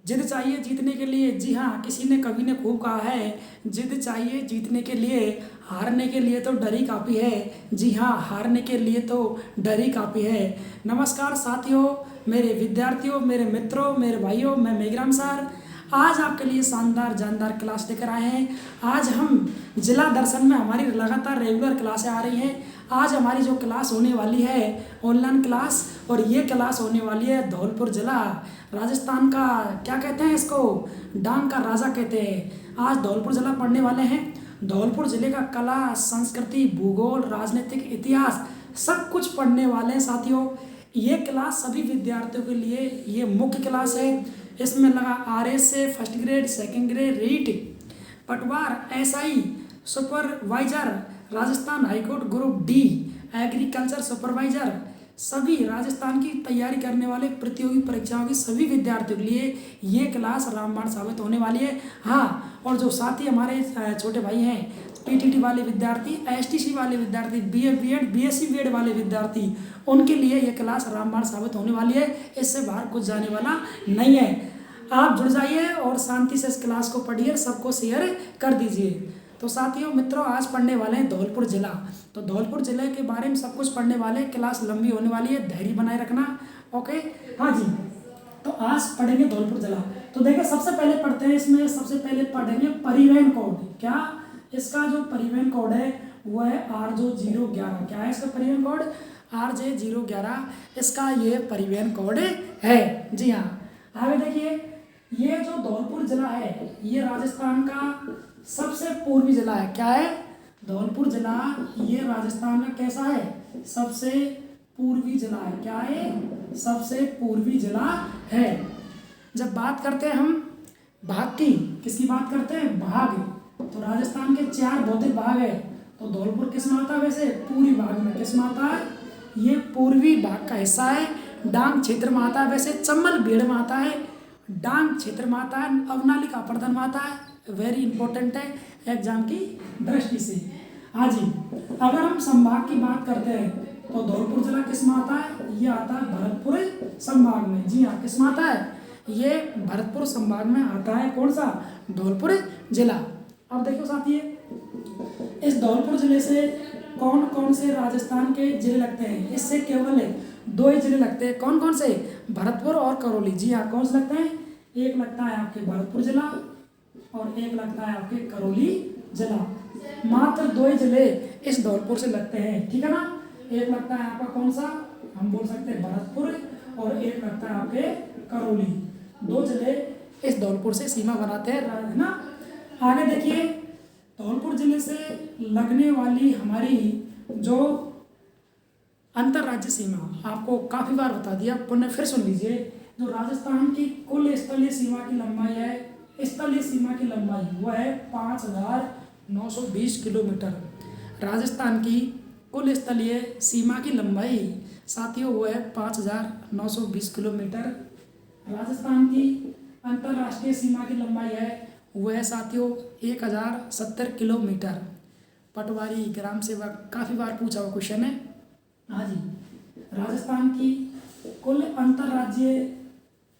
जिद चाहिए जीतने के लिए। जी हाँ, किसी ने कवि ने खूब कहा है, जिद चाहिए जीतने के लिए, हारने के लिए तो डर ही काफ़ी है। जी हाँ, हारने के लिए तो डर ही काफ़ी है। नमस्कार साथियों, मेरे विद्यार्थियों, मेरे मित्रों, मेरे भाइयों, मैं मेघराम सर आज आपके लिए शानदार जानदार क्लास लेकर आए हैं। आज हम जिला दर्शन में हमारी लगातार रेगुलर क्लासें आ रही हैं। आज हमारी जो क्लास होने वाली है ऑनलाइन क्लास, और ये क्लास होने वाली है धौलपुर जिला, राजस्थान का क्या कहते हैं इसको, डांग का राजा कहते हैं। आज धौलपुर जिला पढ़ने वाले हैं। धौलपुर जिले का कला, संस्कृति, भूगोल, राजनीतिक इतिहास सब कुछ पढ़ने वाले हैं साथियों। ये क्लास सभी विद्यार्थियों के लिए ये मुख्य क्लास है। इसमें लगा आरएस से first grade, second grade, REET, पटवार, SI supervisor, Rajasthan high court group D, agriculture supervisor, सभी राजस्थान की तैयारी करने वाले प्रतियोगी परीक्षाओं के सभी विद्यार्थियों के लिए ये क्लास रामबाण साबित होने वाली है। हाँ, और जो साथी हमारे छोटे भाई हैं, पीटीटी वाले विद्यार्थी, एसटीसी वाले विद्यार्थी, बीए बीएड, बीएससी बीएड वाले विद्यार्थी, उनके लिए ये क्लास रामबाण साबित होने वाली है। इससे बाहर कुछ जाने वाला नहीं है। आप जुड़ जाइए और शांति से इस क्लास को पढ़िए, सबको शेयर कर दीजिए। तो साथियों मित्रों, आज पढ़ने वाले हैं धौलपुर जिला। तो धौलपुर जिले के बारे में सब कुछ पढ़ने वाले हैं। क्लास लंबी होने वाली है, धैर्य बनाए रखना। ओके, हाँ जी। तो आज पढ़ेंगे धौलपुर जिला। तो देखिए, सबसे पहले पढ़ते हैं, इसमें सबसे पहले पढ़ेंगे परिवहन कोड। क्या इसका जो परिवहन कोड है वो है RJ011। क्या है इसका परिवहन कोड? RJ011 इसका ये परिवहन कोड है। जी हाँ, आगे देखिए, ये जो धौलपुर जिला है ये राजस्थान का सबसे पूर्वी जिला है। क्या है? धौलपुर जिला ये राजस्थान का कैसा है? सबसे पूर्वी जिला है। क्या है? सबसे पूर्वी जिला है। जब बात करते हैं हम भाग की, किसकी बात करते हैं? भाग। तो राजस्थान के 4 भौतिक भाग है। तो धौलपुर किस में आता है? वैसे पूर्वी भाग में। किस में आता है? ये पूर्वी भाग का हिस्सा है। डांग क्षेत्र में आता है। वैसे चंबल बेड़ में आता है, डांग क्षेत्र में आता है, अवनाली का प्रदन में आता है। वेरी इंपॉर्टेंट है एग्जाम की दृष्टि से। हाँ जी, अगर हम संभाग की बात करते हैं तो धौलपुर जिला किस में आता है? ये आता है भरतपुर संभाग में। जी हाँ, किस में आता है? ये भरतपुर संभाग में आता है। कौन सा? धौलपुर जिला। अब देखो साथी, इस धौलपुर जिले से कौन कौन से राजस्थान के जिले लगते हैं? इससे केवल 2 ही जिले लगते हैं। कौन कौन से? भरतपुर और करौली। जी हाँ, कौन से लगते हैं? एक लगता है आपके भरतपुर जिला और एक लगता है आपके करौली जिला। मात्र 2 ही जिले इस धौलपुर से लगते हैं। ठीक है ना? एक लगता है आपका कौन सा? हम बोल सकते हैं भरतपुर, और एक लगता है आपके करौली। 2 जिले इस धौलपुर से सीमा बनाते हैं, है ना? आगे देखिए, धौलपुर जिले से लगने वाली हमारी जो अंतर्राज्य सीमा, आपको काफ़ी बार बता दिया, पुनः फिर सुन लीजिए। जो राजस्थान की कुल स्थलीय सीमा की लंबाई है, स्थलीय सीमा की लंबाई वो है 5920 किलोमीटर। राजस्थान की कुल स्थलीय सीमा की लंबाई साथियों वो है 5920 किलोमीटर। राजस्थान की अंतर्राष्ट्रीय सीमा की लंबाई है वो है साथियों 1070 किलोमीटर। पटवारी, ग्राम सेवक, काफ़ी बार पूछा हुआ क्वेश्चन है। हाँ जी, राजस्थान की कुल अंतर्राज्यीय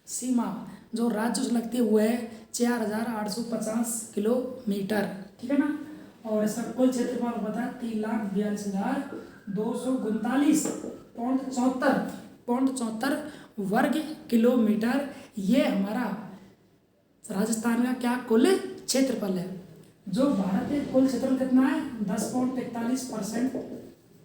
सीमा जो राज्य से लगती है वो है 4850 किलोमीटर। ठीक है ना? और इसका कुल क्षेत्रफल बता 3,42,239.74 वर्ग किलोमीटर। ये हमारा राजस्थान का क्या कुल क्षेत्रफल है। जो भारत के कुल क्षेत्रफल कितना है? 10.41%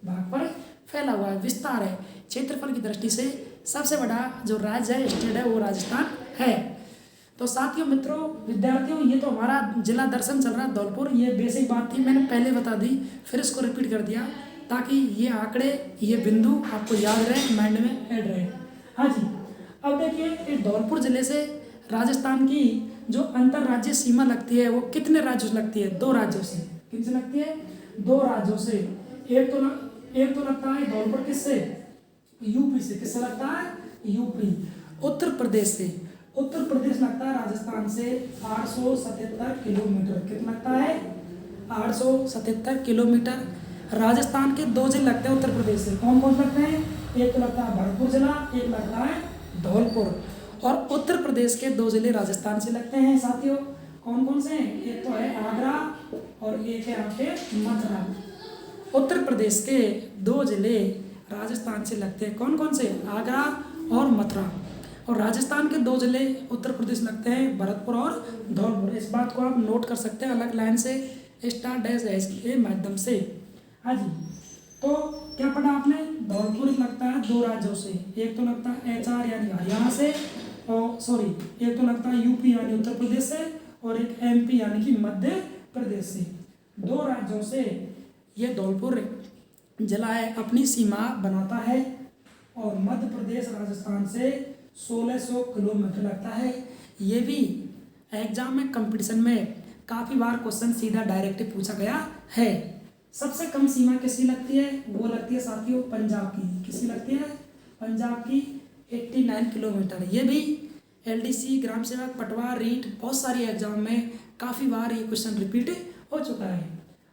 भाग पर फैला हुआ है, विस्तार है। क्षेत्रफल की दृष्टि से सबसे बड़ा जो राज्य है, स्टेट है, वो राजस्थान है। तो साथियों, मित्रों, विद्यार्थियों, ये तो हमारा जिला दर्शन चल रहा है धौलपुर। ये बेसिक बात थी, मैंने पहले बता दी, फिर इसको रिपीट कर दिया ताकि ये आंकड़े, ये बिंदु आपको याद रहे, माइंड में ऐड रहे। हाँ जी, अब देखिए, इस धौलपुर जिले से राजस्थान की जो अंतर्राज्यीय सीमा लगती है वो कितने राज्यों से लगती है? 2 राज्यों से। किन से लगती है? 2 राज्यों से। एक तो लगता है धौलपुर किससे? यूपी से। किससे लगता है? यूपी। उत्तर प्रदेश से। उत्तर प्रदेश लगता है राजस्थान से 877 किलोमीटर। कितना लगता है? 877 किलोमीटर। राजस्थान के 2 जिले लगते हैं उत्तर प्रदेश से। कौन कौन लगते हैं? एक तो लगता है भरतपुर जिला, एक लगता है धौलपुर। और उत्तर प्रदेश के 2 जिले राजस्थान से लगते हैं साथियों। कौन कौन से हैं? एक तो है आगरा और एक है आपके मथुरा। उत्तर प्रदेश के 2 जिले राजस्थान से लगते हैं। कौन कौन से? आगरा और मथुरा। और राजस्थान के 2 जिले उत्तर प्रदेश लगते हैं, भरतपुर और धौलपुर। इस बात को आप नोट कर सकते हैं अलग लाइन से, स्टार डैश डैश के माध्यम से। हाँ जी, तो क्या पढ़ा आपने? धौलपुर लगता है 2 राज्यों से, एक तो लगता है HR यानी हरियाणा से, और सॉरी एक तो लगता है UP यानी उत्तर प्रदेश से, और एक MP यानी कि मध्य प्रदेश से। 2 राज्यों से ये धौलपुर जिला है अपनी सीमा बनाता है, और मध्य प्रदेश राजस्थान से 1600 किलोमीटर लगता है। ये भी एग्जाम में कंपटीशन में काफ़ी बार क्वेश्चन सीधा डायरेक्ट पूछा गया है। सबसे कम सीमा किसकी लगती है? वो लगती है साथियों पंजाब की। किसकी लगती है? पंजाब की 89 किलोमीटर। ये भी LDC, ग्राम सेवक, पटवार, रीट बहुत सारी एग्जाम में काफ़ी बार ये क्वेश्चन रिपीट हो चुका है।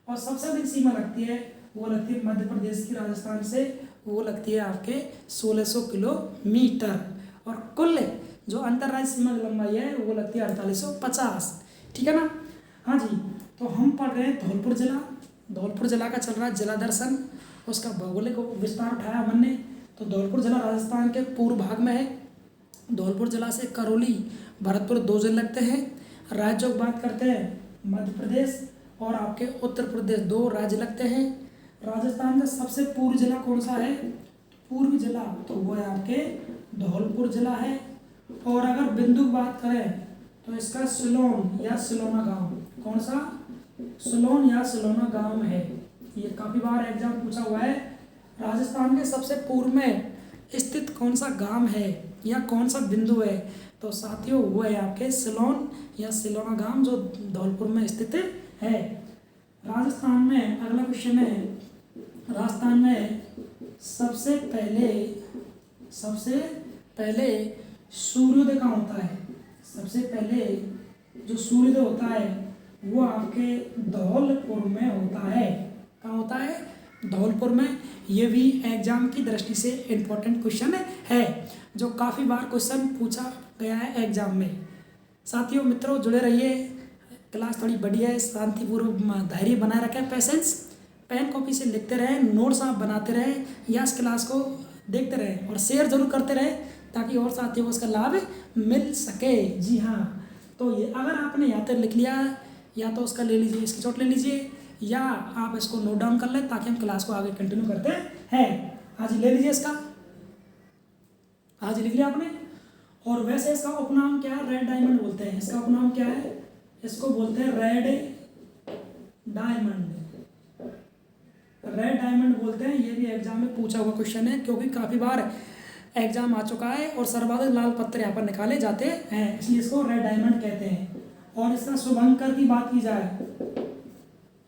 और सबसे अधिक सीमा लगती है वो लगती है मध्य प्रदेश की राजस्थान से, वो लगती है आपके 1600 किलोमीटर। और कुल जो अंतर्राज्यीय सीमा की लंबाई है वो लगती है 4850। ठीक है ना? हाँ जी, तो हम पढ़ रहे हैं धौलपुर जिला। धौलपुर जिला का चल रहा है जिला दर्शन, उसका भौगोलिक विस्तार उठाया हमने। तो धौलपुर जिला राजस्थान के पूर्व भाग में है। धौलपुर जिला से करौली, भरतपुर 2 जिले लगते हैं। राज्यों की बात करते हैं, मध्य प्रदेश और आपके उत्तर प्रदेश 2 राज्य लगते हैं। राजस्थान का सबसे पूर्व जिला कौन सा है? पूर्व जिला तो वो है आपके धौलपुर जिला है। और अगर बिंदु की बात करें तो इसका सिलोन या सिलोना गांव, कौन सा? सिलोन या सिलोना गांव है। ये काफ़ी बार एग्जाम पूछा हुआ है। राजस्थान के सबसे पूर्व में स्थित कौन सा गांव है या कौन सा बिंदु है? तो साथियों वो है आपके सिलोन या सिलोना गांव, जो धौलपुर में स्थित है। राजस्थान में अगला क्वेश्चन है, राजस्थान में सबसे पहले सूर्योदय कहाँ होता है? सबसे पहले जो सूर्योदय होता है वो आपके धौलपुर में होता है। कहाँ होता है? धौलपुर में। ये भी एग्जाम की दृष्टि से इम्पोर्टेंट क्वेश्चन है, जो काफ़ी बार क्वेश्चन पूछा गया है एग्जाम में। साथियों मित्रों जुड़े रहिए, क्लास थोड़ी बढ़िया है, शांतिपूर्वक धैर्य बनाए रखें, पेशेंस, पेन कॉपी से लिखते रहें, नोट्स आप बनाते रहें या इस क्लास को देखते रहें और शेयर जरूर करते रहें ताकि और साथियों को इसका लाभ मिल सके। जी हाँ, तो ये अगर आपने यहाँ तक लिख लिया या तो उसका ले लीजिए, स्क्रीनशॉट ले लीजिए, या आप इसको नोट डाउन कर लें ताकि हम क्लास को आगे कंटिन्यू करते हैं। आज ले लीजिए इसका, आज लिख लिया आपने। और वैसे इसका उपनाम क्या है? रेड डायमंड बोलते हैं। इसका उपनाम क्या है? इसको बोलते हैं रेड डायमंड। रेड डायमंड बोलते हैं। ये भी एग्जाम में पूछा हुआ क्वेश्चन है, क्योंकि काफ़ी बार एग्जाम आ चुका है और सर्वाधिक लाल पत्थर यहाँ पर निकाले जाते हैं, इसलिए इसको रेड डायमंड कहते हैं। और इसका शुभंकर की बात की जाए,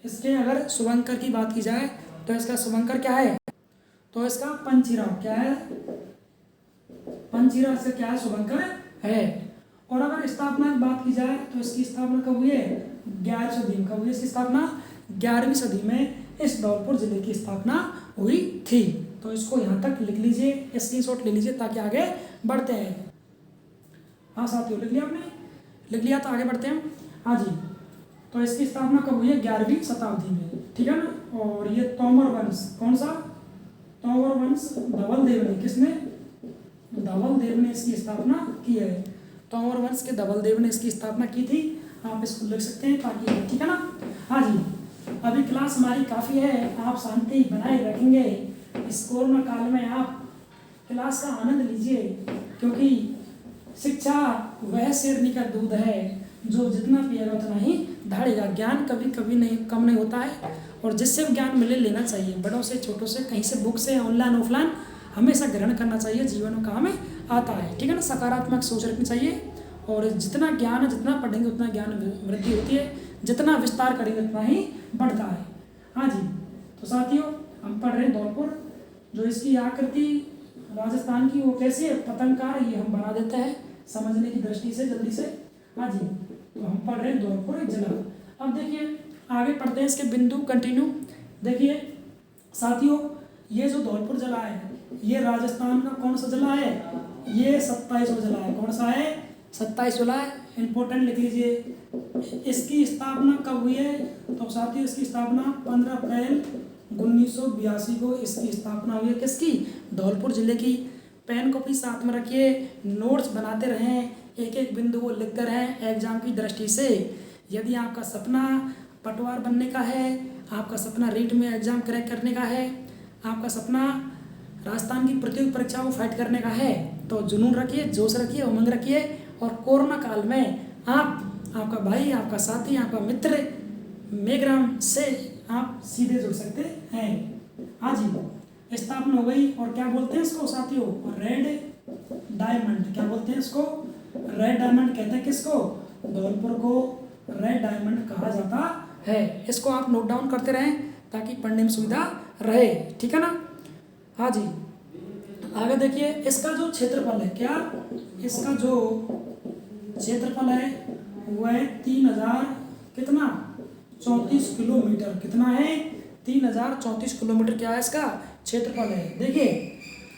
इसके अगर शुभंकर की बात की जाए तो इसका शुभंकर क्या है? तो इसका पंचीरा। क्या है? पंचीरा से क्या है? शुभंकर है। और अगर स्थापना की बात की जाए तो इसकी स्थापना कब हुई है? 11वीं सदी में। कब हुई इसकी स्थापना? 11वीं सदी में इस धौलपुर जिले की स्थापना हुई थी। तो इसको यहाँ तक लिख लीजिए, स्क्रीनशॉट ले लीजिए ताकि आगे बढ़ते हैं। हाँ साथियों, लिख लिया आपने? लिख लिया तो आगे बढ़ते हैं। हाँ जी, तो इसकी स्थापना कब हुई है? 11वीं शताब्दी में। ठीक है ना? और ये तोमर वंश, कौन सा? तोमर वंश धवल देव ने, किसने? धवल देव ने इसकी स्थापना की है। तोमर वंश के धवल देव ने इसकी स्थापना की थी। आप इसको लिख सकते हैं ताकि, ठीक है ना? हाँ जी, अभी क्लास हमारी काफ़ी है, आप शांति बनाए रखेंगे। इस कोरोना काल में आप क्लास का आनंद लीजिए, क्योंकि शिक्षा वह शेरनी का दूध है जो जितना पिएगा उतना ही दहाड़ेगा। ज्ञान कभी कभी नहीं कम नहीं होता है, और जिससे भी ज्ञान मिले लेना चाहिए, बड़ों से छोटों से, कहीं से बुक से, ऑनलाइन ऑफलाइन, हमेशा ग्रहण करना चाहिए। जीवन में काम में आता है। ठीक है ना? सकारात्मक सोच रखनी चाहिए, और जितना ज्ञान जितना पढ़ेंगे उतना ज्ञान वृद्धि होती है, जितना विस्तार करेंगे उतना ही बढ़ता है। हाँ जी, तो साथियों हम पढ़ रहे हैं धौलपुर। जो इसकी आकृति राजस्थान की वो कैसी है? पतंगकार, ये हम बना देते हैं समझने की दृष्टि से जल्दी से। हाँ जी, तो हम पढ़ रहे हैं धौलपुर जिला। अब देखिए आगे पढ़ते हैं इसके बिंदु, कंटिन्यू। देखिए साथियों, ये जो धौलपुर जिला है ये राजस्थान का कौन सा जिला है? ये 27वां जिला है। कौन सा है? 27 जुलाई। इंपॉर्टेंट लिख लीजिए। इसकी स्थापना कब हुई है? तो साथियों इसकी स्थापना 15 अप्रैल 1982 को इसकी स्थापना हुई है। किसकी? धौलपुर जिले की। पेन कॉपी साथ में रखिए, नोट्स बनाते रहें, एक एक बिंदु को लिखते रहें एग्जाम की दृष्टि से। यदि आपका सपना पटवार बनने का है, आपका सपना रीट में एग्जाम क्रैक करने का है, आपका सपना राजस्थान की प्रतियोगी परीक्षाओं को फाइट करने का है, तो जुनून रखिए, जोश रखिए, उमंग रखिए। और कोरोना काल में आपका भाई, आपका साथी, आपका मित्र मेघराम से आप सीधे जुड़ सकते हैं। हाँ जी, स्थापना हो गई। और क्या बोलते हैं इसको साथियों? Red diamond. क्या बोलते हैं इसको? रेड डायमंड कहते हैं। किसको? धौलपुर को रेड डायमंड कहा जाता है। इसको आप नोट डाउन करते रहें ताकि पढ़ने में सुविधा रहे। ठीक है ना? हाँ जी, आगे देखिए। इसका जो क्षेत्रफल है, क्या इसका जो क्षेत्रफल है वह है 3000 कितना 34 किलोमीटर। कितना है? 3034 किलोमीटर क्या है इसका क्षेत्रफल है। देखिए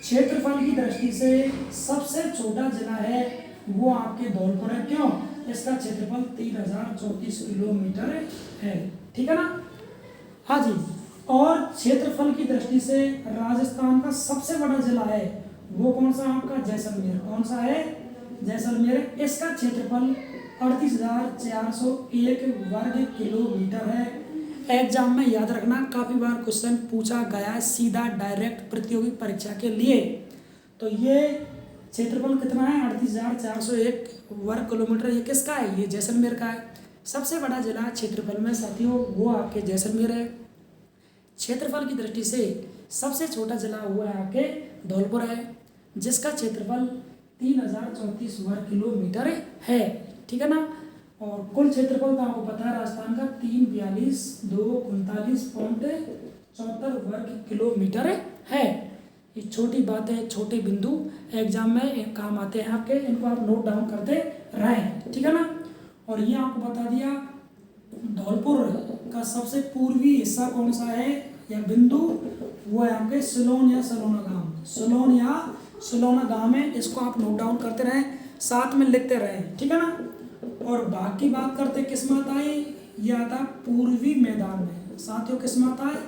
क्षेत्रफल की दृष्टि से सबसे छोटा जिला है वो आपके धौलपुर है। क्यों? इसका क्षेत्रफल 3034 किलोमीटर है। ठीक है ना? हाँ जी। और क्षेत्रफल की दृष्टि से राजस्थान का सबसे बड़ा जिला है वो कौन सा? आपका जैसलमेर। कौन सा है? जैसलमेर। इसका क्षेत्रफल 38,401 वर्ग किलोमीटर है। एग्जाम में याद रखना, काफ़ी बार क्वेश्चन पूछा गया है सीधा डायरेक्ट प्रतियोगी परीक्षा के लिए। तो ये क्षेत्रफल कितना है? 38,401 वर्ग किलोमीटर। ये किसका है? ये जैसलमेर का है। सबसे बड़ा जिला क्षेत्रफल में साथियों वो आपके जैसलमेर है। क्षेत्रफल की दृष्टि से सबसे छोटा जिला हुआ है आपके धौलपुर है, जिसका क्षेत्रफल 3034 वर्ग किलोमीटर है। ठीक है ना? और कुल क्षेत्रफल तो आपको पता है राजस्थान का 342,239.74 वर्ग किलोमीटर है। ये छोटी बात है, छोटे बिंदु एग्जाम में काम आते हैं आपके, इनको आप नोट डाउन करते रहें। ठीक है ना? और ये आपको बता दिया धौलपुर का सबसे पूर्वी हिस्सा कौन सा है या बिंदु? वो है आपके सिलोन या सलोना गांव। सिलोन या सलोना गांव है। इसको आप नोट डाउन करते रहें, साथ में लिखते रहें। ठीक है ना? और भाग की बात करते किस में आता है? ये आता है पूर्वी मैदान में। साथियों किस में आता है?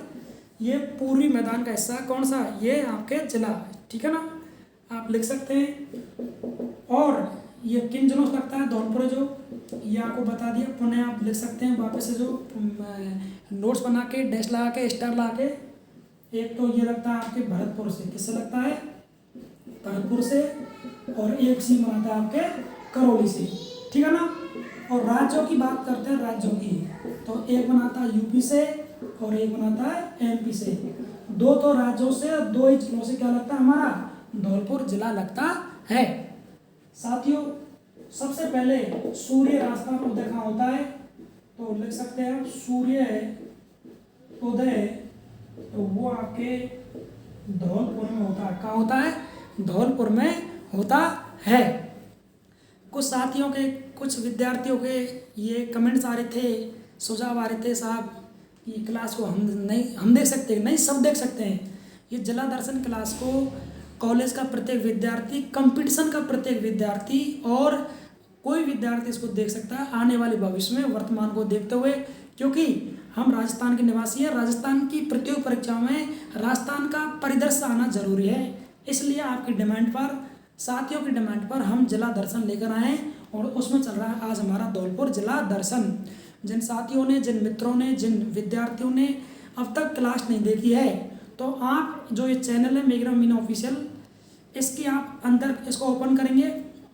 ये पूर्वी मैदान का हिस्सा कौन सा? ये आपके जिला। ठीक है ना? आप लिख सकते हैं। और ये किन जिलों से लगता है? धौलपुर जो ये आपको बता दिया। पुनः आप लिख सकते हैं वापस से, जो नोट्स बना के डैश लगा के स्टार लगा के। एक तो ये लगता है आपके भरतपुर से। किससे लगता है? भरतपुर से। और एक सी बनाता है आपके करौली से। ठीक है ना? और राज्यों की बात करते हैं, राज्यों की, तो एक बनाता है यूपी से और एक बनाता है एमपी से। दो तो राज्यों से और दो ही जिलों से क्या लगता है? हमारा धौलपुर जिला लगता है। साथियों सबसे पहले सूर्य राजस्थान उदय कहाँ होता है? तो लिख सकते हैं सूर्य उदय, तो वो आपके धौलपुर में होता है। कहाँ होता है? धौलपुर में होता है। कुछ साथियों के, कुछ विद्यार्थियों के ये कमेंट्स आ रहे थे, सुझाव आ रहे थे, साहब ये क्लास को हम देख सकते हैं नहीं, सब देख सकते हैं। ये जिला दर्शन क्लास को कॉलेज का प्रत्येक विद्यार्थी, कंपटीशन का प्रत्येक विद्यार्थी और कोई विद्यार्थी इसको देख सकता है आने वाले भविष्य में, वर्तमान को देखते हुए। क्योंकि हम राजस्थान के निवासी हैं, राजस्थान की प्रतियोगी परीक्षाओं में राजस्थान का परिदृश्य आना जरूरी है। इसलिए आपकी डिमांड पर, साथियों की डिमांड पर हम जिला दर्शन लेकर आए और उसमें चल रहा है आज हमारा धौलपुर जिला दर्शन। जिन साथियों ने, जिन मित्रों ने, जिन विद्यार्थियों ने अब तक क्लास नहीं देखी है, तो आप जो ये चैनल है मेघराम मीना ऑफिशियल, इसकी आप अंदर इसको ओपन करेंगे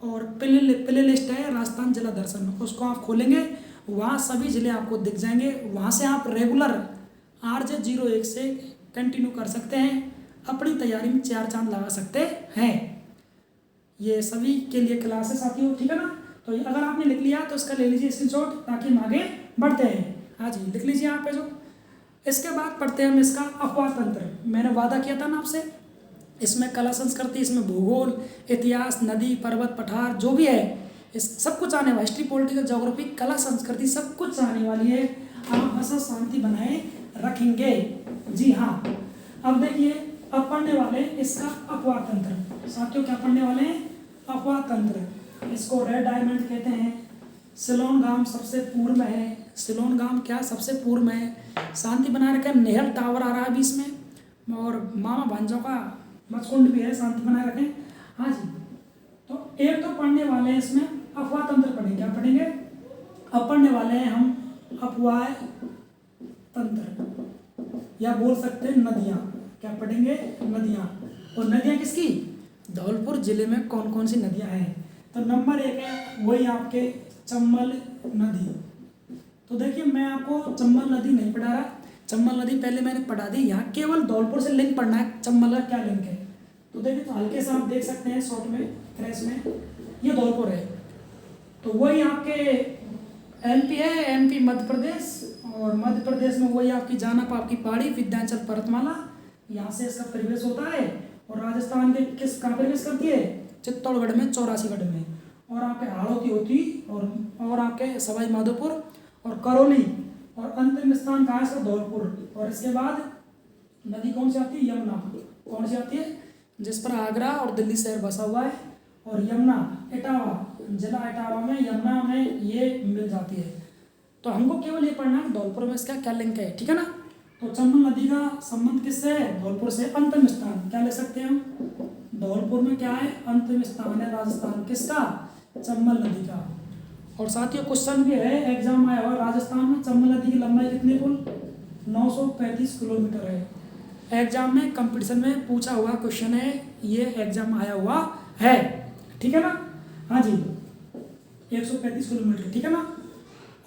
और प्ले लिस्ट है राजस्थान जिला दर्शन, उसको आप खोलेंगे, वहाँ सभी ज़िले आपको दिख जाएंगे। वहाँ से आप रेगुलर RJ01 से कंटिन्यू कर सकते हैं, अपनी तैयारी में 4 चांद लगा सकते हैं। ये सभी के लिए क्लास है साथियों। ठीक है ना? तो अगर आपने लिख लिया तो इसका ले लीजिए स्क्रीनशॉट, ताकि हम आगे बढ़ते हैं। हाँ जी, लिख लीजिए यहाँ पे जो। इसके बाद पढ़ते हैं हम इसका अपवाद तंत्र। मैंने वादा किया था ना आपसे, इसमें कला संस्कृति, इसमें भूगोल, इतिहास, नदी, पर्वत, पठार जो भी है, इस सब कुछ आने वाला, हिस्ट्री, पॉलिटिकल, ज्योग्राफी, कला संस्कृति सब कुछ आने वाली है। आप बस शांति बनाए रखेंगे। जी हाँ। अब देखिए, अब पढ़ने वाले इसका अपवाद तंत्र। साथियों क्या पढ़ने वाले हैं? अफवाह तंत्र, इसको रेड डायमंड कहते हैं। सिलोन गांव सबसे पूर्व में है। सिलोन गांव क्या सबसे पूर्व में है। शांति बनाए रखें, नेहल टावर आ रहा है बीच में, और मामा भांजों का मचकुंड भी है, शांति बनाए रखें। हाँ जी, तो एक तो पढ़ने वाले हैं इसमें अफवाह तंत्र पढ़ेंगे। क्या पढ़ेंगे? अब पढ़ने वाले हैं हम अफवाह तंत्र, या बोल सकते हैं नदियाँ। क्या पढ़ेंगे? नदियाँ। और नदियाँ किसकी? धौलपुर जिले में कौन कौन सी नदियाँ हैं? तो नंबर 1 है वही आपके चंबल नदी। तो देखिए, मैं आपको चंबल नदी नहीं पढ़ा रहा। चंबल नदी पहले मैंने पढ़ा दी। यहाँ केवल धौलपुर से लिंक पढ़ना है, चंबल का क्या लिंक है। तो देखिए, तो हल्के से आप देख सकते हैं शॉर्ट में, फ्रेश में, ये धौलपुर है। तो वही आपके एमपी है, एमपी मध्य प्रदेश, और मध्य प्रदेश में वही आपकी जानाप आपकी पहाड़ी विंध्याचल पर्वतमाला, यहाँ से इसका प्रवेश होता है। और राजस्थान के किस कहाँ प्रवेश करती है? चित्तौड़गढ़ में, 84गढ़ में। और आपके हाड़ौती होती, और आपके सवाई माधोपुर और करौली, और अंतिम स्थान कहाँ है इसका? धौलपुर। और इसके बाद नदी कौन सी आती है? यमुना। कौन सी आती है? जिस पर आगरा और दिल्ली शहर बसा हुआ है। और यमुना, इटावा, जिला इटावा में, यमुना में ये मिल जाती है। तो हमको केवल ये पढ़ना है धौलपुर में इसका क्या लिंक है, ठीक है ना। तो चंबल नदी का संबंध किससे है? धौलपुर से। अंतिम स्थान क्या ले सकते हैं हम? धौलपुर में क्या है? अंतिम स्थान है राजस्थान किसका? चंबल नदी का। और साथियों, क्वेश्चन भी है, एग्जाम आया हुआ राजस्थान में चंबल नदी की लंबाई कितनी कुल? 935 किलोमीटर है। एग्जाम में कंपटीशन में पूछा हुआ क्वेश्चन है, ये एग्जाम आया हुआ है, ठीक है ना। हाँ जी, 135 किलोमीटर, ठीक है ना।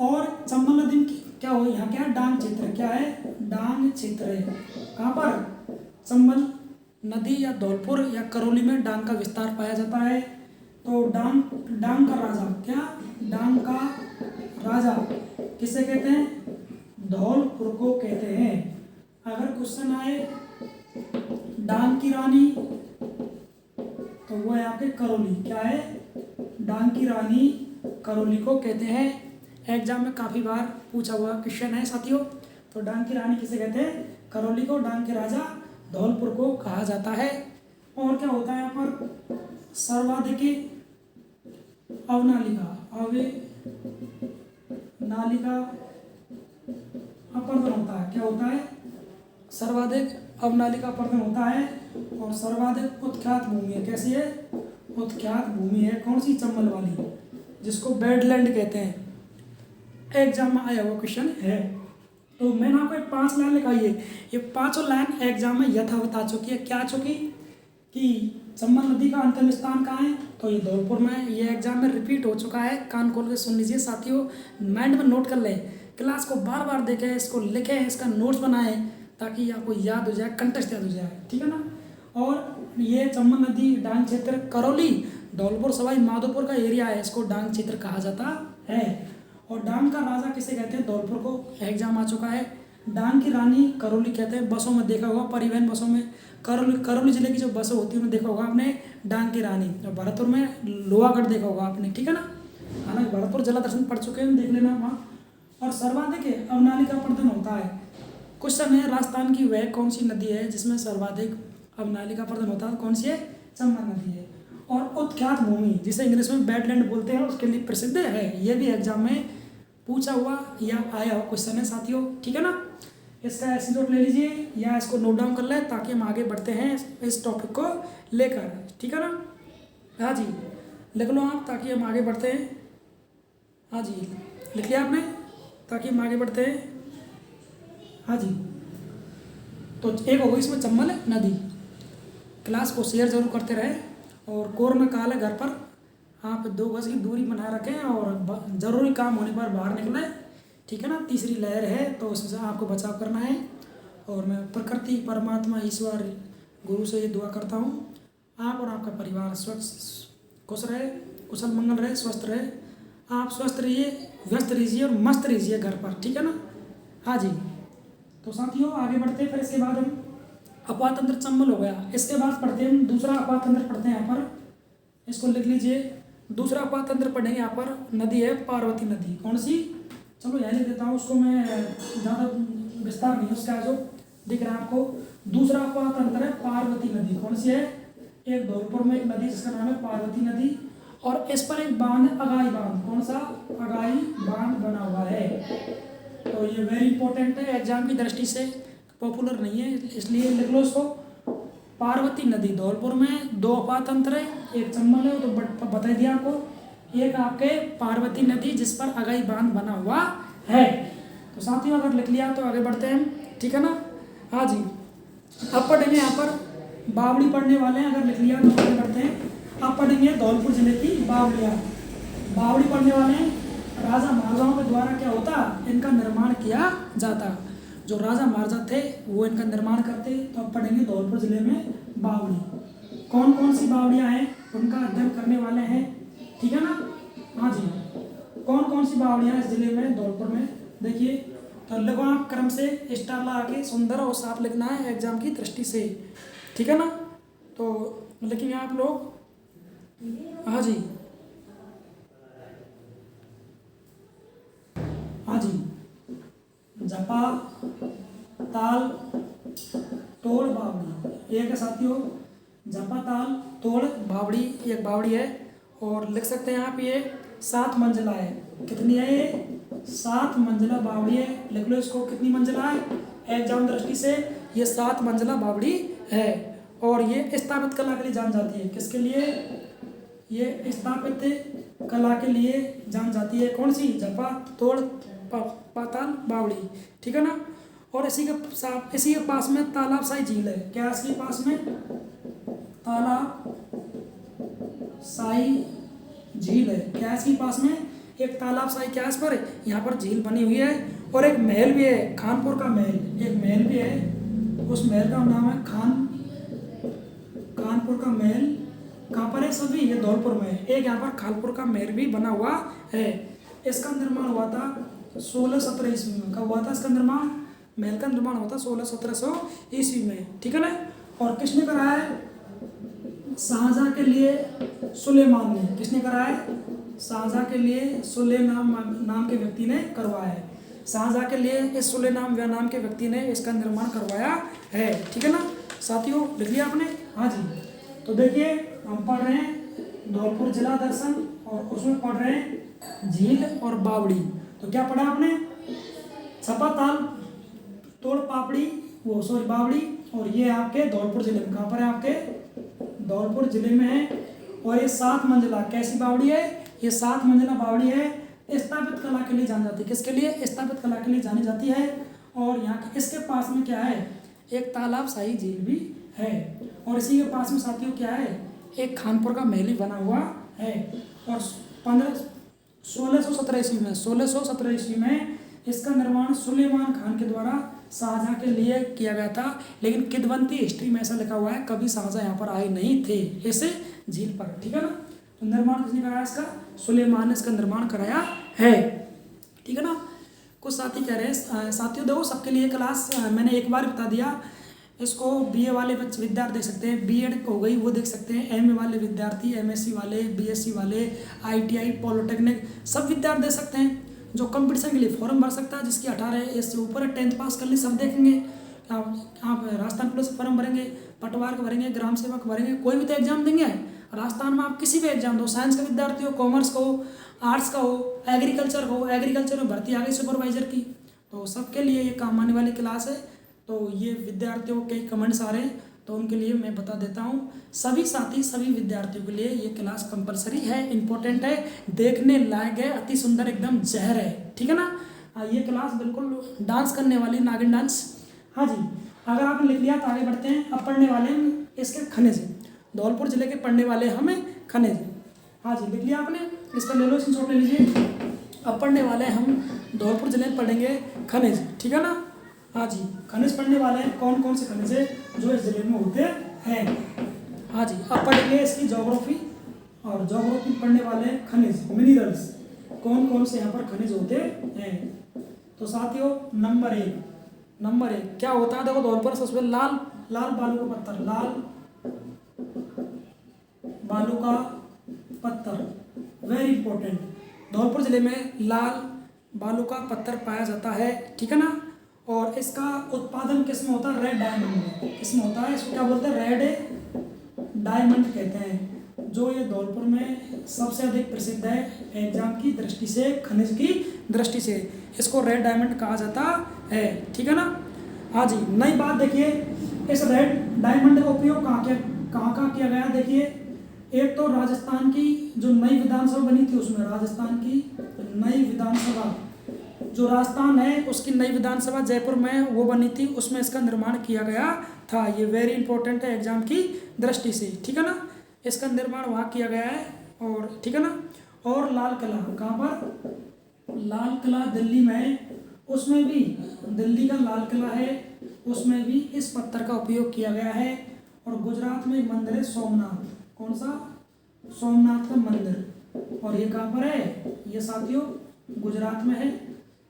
और चंबल नदी की क्या हो, यहाँ क्या है? डांग क्षेत्र। क्या है? डांग क्षेत्र है। कहाँ पर? चंबल नदी या धौलपुर या करौली में डांग का विस्तार पाया जाता है। तो डांग का राजा, क्या? डांग का राजा किसे कहते हैं? धौलपुर को कहते हैं। अगर क्वेश्चन आए डांग की रानी, तो वो है आपके करौली। क्या है? डांग की रानी करौली को कहते हैं। एग्जाम में काफ़ी बार पूछा हुआ क्वेश्चन है साथियों। तो डांग की रानी किसे कहते हैं? करौली को। डांग के राजा धौलपुर को कहा जाता है। और क्या होता है यहाँ पर? सर्वाधिक अवनालिका अपर्दन होता है। क्या होता है? सर्वाधिक अवनालिका अपर्दन होता है। और सर्वाधिक उत्ख्यात भूमि है। कैसी है? उत्ख्यात भूमि है। कौन सी? चंबल वाली, जिसको बेडलैंड कहते हैं। एग्जाम में आया हुआ क्वेश्चन है। तो मैंने आपको 5 लाइन लिखाई है, ये 5 लाइन एग्जाम में यथावत आ चुकी है। क्या आ चुकी? कि चंबल नदी का अंतिम स्थान कहाँ है? तो ये धौलपुर में। ये एग्जाम में रिपीट हो चुका है, कान खोल के सुन लीजिए साथियों, माइंड में नोट कर लें, क्लास को बार बार देखें, इसको लिखें, इसका नोट्स बनाएं, ताकि आपको याद हो जाए, कंटेक्स्ट याद हो जाए, ठीक है ना। और ये चंबल नदी डांग क्षेत्र करौली, धौलपुर, सवाई माधोपुर का एरिया है, इसको डांग क्षेत्र कहा जाता है। और डांग का राजा किसे कहते हैं? धौलपुर को। एग्जाम आ चुका है। डांग की रानी करौली कहते हैं। बसों में देखा होगा, परिवहन बसों में, करौली जिले की जो बसें होती है उनमें देखा होगा आपने डांग की रानी। और भरतपुर में लोहागढ़ देखा होगा आपने, ठीक है ना। हालांकि भरतपुर जला दर्शन पढ़ चुके हैं, देख लेना वहाँ। और सर्वाधिक अवनालिका अपर्दन होता है। क्वेश्चन है, राजस्थान की वह कौन सी नदी है जिसमें सर्वाधिक अवनालिका अपर्दन होता है? कौन सी है? चंबल नदी है। और उत्ख्यात भूमि, जिसे इंग्लिश में बेडलैंड बोलते हैं, उसके लिए प्रसिद्ध है। ये भी एग्जाम में पूछा हुआ या आया हुआ क्वेश्चन है साथियों, ठीक है ना। इसका ऐसे नोट ले लीजिए या इसको नोट डाउन कर लें, ताकि हम आगे बढ़ते हैं इस टॉपिक को लेकर, ठीक है ना। हाँ जी, लिख लो आप, ताकि हम आगे बढ़ते हैं। हाँ जी, लिख लिया आपने, ताकि हम आगे बढ़ते हैं। हाँ जी, तो एक हो गई इसमें चंबल नदी। क्लास को शेयर जरूर करते रहे, और कोरोना काल है, घर पर आप 2 गज की दूरी बनाए रखें, और ज़रूरी काम होने पर बाहर निकलें, ठीक है ना। तीसरी लहर है, तो उससे आपको बचाव करना है। और मैं प्रकृति, परमात्मा, ईश्वर, गुरु से ये दुआ करता हूँ, आप और आपका परिवार स्वच्छ खुश रहे, कुशल मंगल रहे, स्वस्थ रहे। आप स्वस्थ रहिए, व्यस्त रहिए और मस्त रहिए घर पर, ठीक है ना। हाँ जी, तो साथियों आगे बढ़ते हैं। फिर इसके बाद हम अफवाह तंत्र चंबल हो गया। इसके बाद पढ़ते हैं हम दूसरा अफवाह तंत्र पढ़ते हैं। यहाँ पर इसको लिख लीजिए। दूसरा अफवाह तंत्र पढ़ेंगे। यहाँ पर नदी है पार्वती नदी। कौन सी? चलो यहाँ लिख देता हूँ, उसको मैं ज़्यादा विस्तार नहीं, उसका जो दिख रहा है आपको। दूसरा अफवाह तंत्र है पार्वती नदी। कौन सी है? एक धौलपुर में एक नदी जिसका नाम है पार्वती नदी, और इस पर एक बांध है अगाई बांध। कौन सा? अगाई बांध बना हुआ है। तो ये वेरी इंपॉर्टेंट है, एग्जाम की दृष्टि से पॉपुलर नहीं है इसलिए लिख लो इसको। पार्वती नदी धौलपुर में दो अपातंत्र है, एक चंबल है तो बता दिया आपको, एक आपके पार्वती नदी जिस पर अगाई बांध बना हुआ है। तो साथियों अगर लिख लिया तो आगे बढ़ते हैं, ठीक है ना। हाँ जी, अब पढ़ेंगे यहाँ पर बावड़ी पढ़ने वाले हैं, अगर लिख लिया तो आगे बढ़ते हैं। अब पढ़ेंगे धौलपुर जिले की बावड़ियाँ। बावड़ी पढ़ने वाले हैं, राजा महाराजाओं के द्वारा क्या होता, इनका निर्माण किया जाता। जो राजा महाराजा थे वो इनका निर्माण करते। तो अब पढ़ेंगे धौलपुर जिले में बावड़ी। कौन कौन सी बावड़ियाँ हैं उनका अध्ययन करने वाले हैं, ठीक है ना। हाँ जी, कौन कौन सी बावड़ियाँ इस जिले में धौलपुर में, देखिए। तो लिखो आप क्रम से स्टार लगा के, सुंदर और साफ लिखना है एग्जाम की दृष्टि से, ठीक है ना। तो लिखेंगे आप लोग। हाँ जी, हाँ जी, जपा ताल तोड़ बावड़ी एक है साथियों। जपा ताल तोड़ बावड़ी एक बावड़ी है, और लिख सकते हैं आप ये 7 मंजिला है। कितनी है ये? 7 मंजिला बावड़ी है। लिख लो इसको, कितनी मंजिला है एग्जाम दृष्टि से, ये 7 मंजिला बावड़ी है। और ये स्थापित कला के लिए जान जाती है। किसके लिए? ये स्थापित कला के लिए जान जाती है। कौन सी? जपा तोड़ पाताल बावड़ी, ठीक है ना। और इसी के पास में तालाब साई झील है। क्या इसके पास में? तालाब साई झील है। क्या इसके पास में? एक तालाब साई, क्या इस पर यहाँ पर झील बनी हुई है। और एक महल भी है, खानपुर का महल, एक महल भी है। उस महल का नाम है कानपुर का महल। कहाँ पर है? सभी ये धौलपुर में है। एक यहाँ पर खानपुर का महल भी बना हुआ है। इसका निर्माण हुआ था 1617 ईस्वी में। कब हुआ था इसका निर्माण? महल का निर्माण हुआ था 1617 ईस्वी में, ठीक है ना। और किसने कराया है? शाहजहां के लिए सुलेमान ने। किसने कराया है? शाहजहां के लिए सुलेमान नाम के व्यक्ति ने करवाया है। शाहजहां के लिए इस सुलेमान नाम के व्यक्ति ने इसका निर्माण करवाया है, ठीक है ना साथियों। लिख लिया आपने? हाँ जी। तो देखिए हम पढ़ रहे हैं धौलपुर जिला दर्शन, और उसमें पढ़ रहे हैं झील और बावड़ी। तो क्या पढ़ा आपने? छपा ताल तोड़ पापड़ी, वो सॉरी बावड़ी। और ये आपके धौलपुर जिले में, कहाँ पर है? आपके धौलपुर जिले में है। और ये 7 मंजिला कैसी बावड़ी है? ये 7 मंजिला बावड़ी है। स्थापित कला के लिए जानी जाती है। किसके लिए? स्थापित कला के लिए जानी जाती है। और यहाँ इसके पास में क्या है? एक तालाब शाही झील भी है। और इसी के पास में साथियों क्या है? एक खानपुर का महल बना हुआ है। और 1617 ईस्वी में इसका निर्माण सुलेमान खान के द्वारा शाहजहां के लिए किया गया था। लेकिन किदवंती हिस्ट्री में ऐसा लिखा हुआ है कभी शाहजहां यहाँ पर आए नहीं थे इस झील पर, ठीक है ना। तो निर्माण किसने कराया इसका? सुलेमान ने इसका निर्माण कराया है, ठीक है ना। कुछ साथी कह रहे हैं साथियों देखो सबके लिए क्लास मैंने एक बार बता दिया। इसको बीए वाले बच्चे विद्यार्थी देख सकते हैं, बीएड हो गई वो देख सकते हैं, एमए वाले विद्यार्थी, एमएससी वाले, बीएससी वाले, आईटीआई, पॉलिटेक्निक सब विद्यार्थी दे सकते हैं। जो कंपटीशन के लिए फॉर्म भर सकता है, जिसकी 18 एज से ऊपर है, 10th पास कर ली, सब देखेंगे। आप राजस्थान पुलिस फॉर्म भरेंगे, पटवार का भरेंगे, ग्राम सेवक भरेंगे, कोई भी तो एग्जाम देंगे। राजस्थान में आप किसी भी एग्जाम दो, साइंस का विद्यार्थी हो, कॉमर्स का हो, आर्ट्स का हो, एग्रीकल्चर हो, एग्रीकल्चर में भर्ती आ गई सुपरवाइजर की, तो सबके लिए ये काम आने वाली क्लास है। तो ये विद्यार्थियों के कमेंट्स आ रहे हैं तो उनके लिए मैं बता देता हूँ, सभी साथी सभी विद्यार्थियों के लिए ये क्लास कंपलसरी है, इम्पोर्टेंट है, देखने लायक है, अति सुंदर एकदम जहर है, ठीक है ना। ये क्लास बिल्कुल डांस करने वाली नागिन डांस। हाँ जी, अगर आपने लिख लिया तो आगे बढ़ते हैं। अब पढ़ने वाले हैं इसके खनिज, धौलपुर जिले के पढ़ने वाले हमें खनिज। हाँ जी, लिख लिया आपने, इसका ले लो, स्क्रीनशॉट ले लीजिए। अब पढ़ने वाले हम धौलपुर जिले में पढ़ेंगे खनिज, ठीक है ना। हाँ जी, खनिज पढ़ने वाले हैं, कौन कौन से खनिज है जो इस जिले में होते हैं। हाँ जी, अब पढ़ेंगे इसकी ज्योग्राफी, और ज्योग्राफी पढ़ने वाले हैं खनिज, मिनरल्स, कौन कौन से यहाँ पर खनिज होते हैं। तो साथियों नंबर एक क्या होता है, देखो धौलपुर सबसे लाल बालू का पत्थर, लाल बालू का पत्थर, वेरी इंपॉर्टेंट। धौलपुर जिले में लाल बालू का पत्थर पाया जाता है, ठीक है ना। और इसका उत्पादन किस में होता है? रेड डायमंड में। किस में होता है? इसको क्या बोलते हैं? रेड डायमंड कहते हैं, जो ये धौलपुर में सबसे अधिक प्रसिद्ध है एग्जाम की दृष्टि से, खनिज की दृष्टि से। इसको रेड डायमंड कहा जाता है, ठीक है ना। हाँ जी, नई बात देखिए, इस रेड डायमंड का उपयोग कहाँ किया गया। देखिए, एक तो राजस्थान की जो नई विधानसभा बनी थी उसमें, राजस्थान की नई विधानसभा, जो राजस्थान है उसकी नई विधानसभा जयपुर में वो बनी थी, उसमें इसका निर्माण किया गया था। ये वेरी इंपॉर्टेंट है एग्जाम की दृष्टि से, ठीक है ना। इसका निर्माण वहाँ किया गया है, और ठीक है ना। और लाल किला कहाँ पर, लाल किला दिल्ली में, उसमें भी दिल्ली का लाल किला है, उसमें भी इस पत्थर का उपयोग किया गया है। और गुजरात में मंदिर है सोमनाथ, कौन सा, सोमनाथ का मंदिर, और ये कहाँ पर है, ये साथियों गुजरात में है।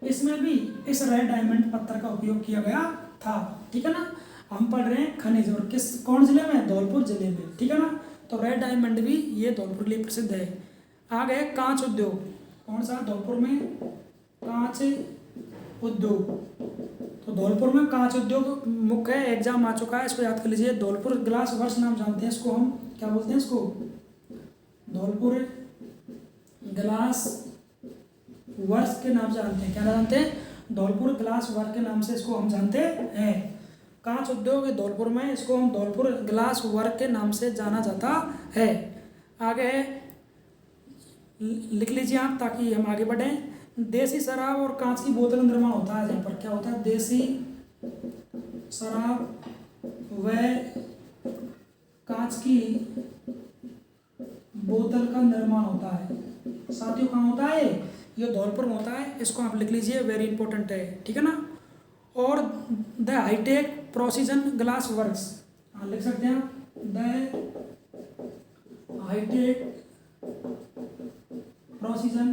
इसमें भी इस रेड डायमंड पत्थर का उपयोग किया गया था, ठीक है ना। हम पढ़ रहे हैं खनिज, और कौन जिले में, धौलपुर जिले में, ठीक है ना। तो रेड डायमंड भी ये धौलपुर के लिए प्रसिद्ध है। आ गए कांच उद्योग, कौन सा, धौलपुर में कांच उद्योग। तो धौलपुर में कांच उद्योग मुख्य एग्जाम आ चुका है, इसको याद कर लीजिए। धौलपुर ग्लास वर्क्स नाम जानते हैं इसको, हम क्या बोलते हैं इसको, धौलपुर ग्लास वर्क्स के नाम से जानते हैं। क्या जानते हैं, धौलपुर ग्लास वर्क के नाम से इसको हम जानते हैं। कांच उद्योग धौलपुर में, इसको हम धौलपुर ग्लास वर्क के नाम से जाना जाता है। आगे लिख लीजिए आप ताकि हम आगे बढ़ें। देसी शराब और कांच की बोतल निर्माण होता है यहाँ पर। क्या होता है, देसी शराब व कांच की बोतल का निर्माण होता है। साथियों कहाँ होता है, ये धौलपुर में होता है, इसको आप लिख लीजिए, वेरी इंपॉर्टेंट है, ठीक है ना। और the hitech precision glass works, लिख सकते हैं the hitech precision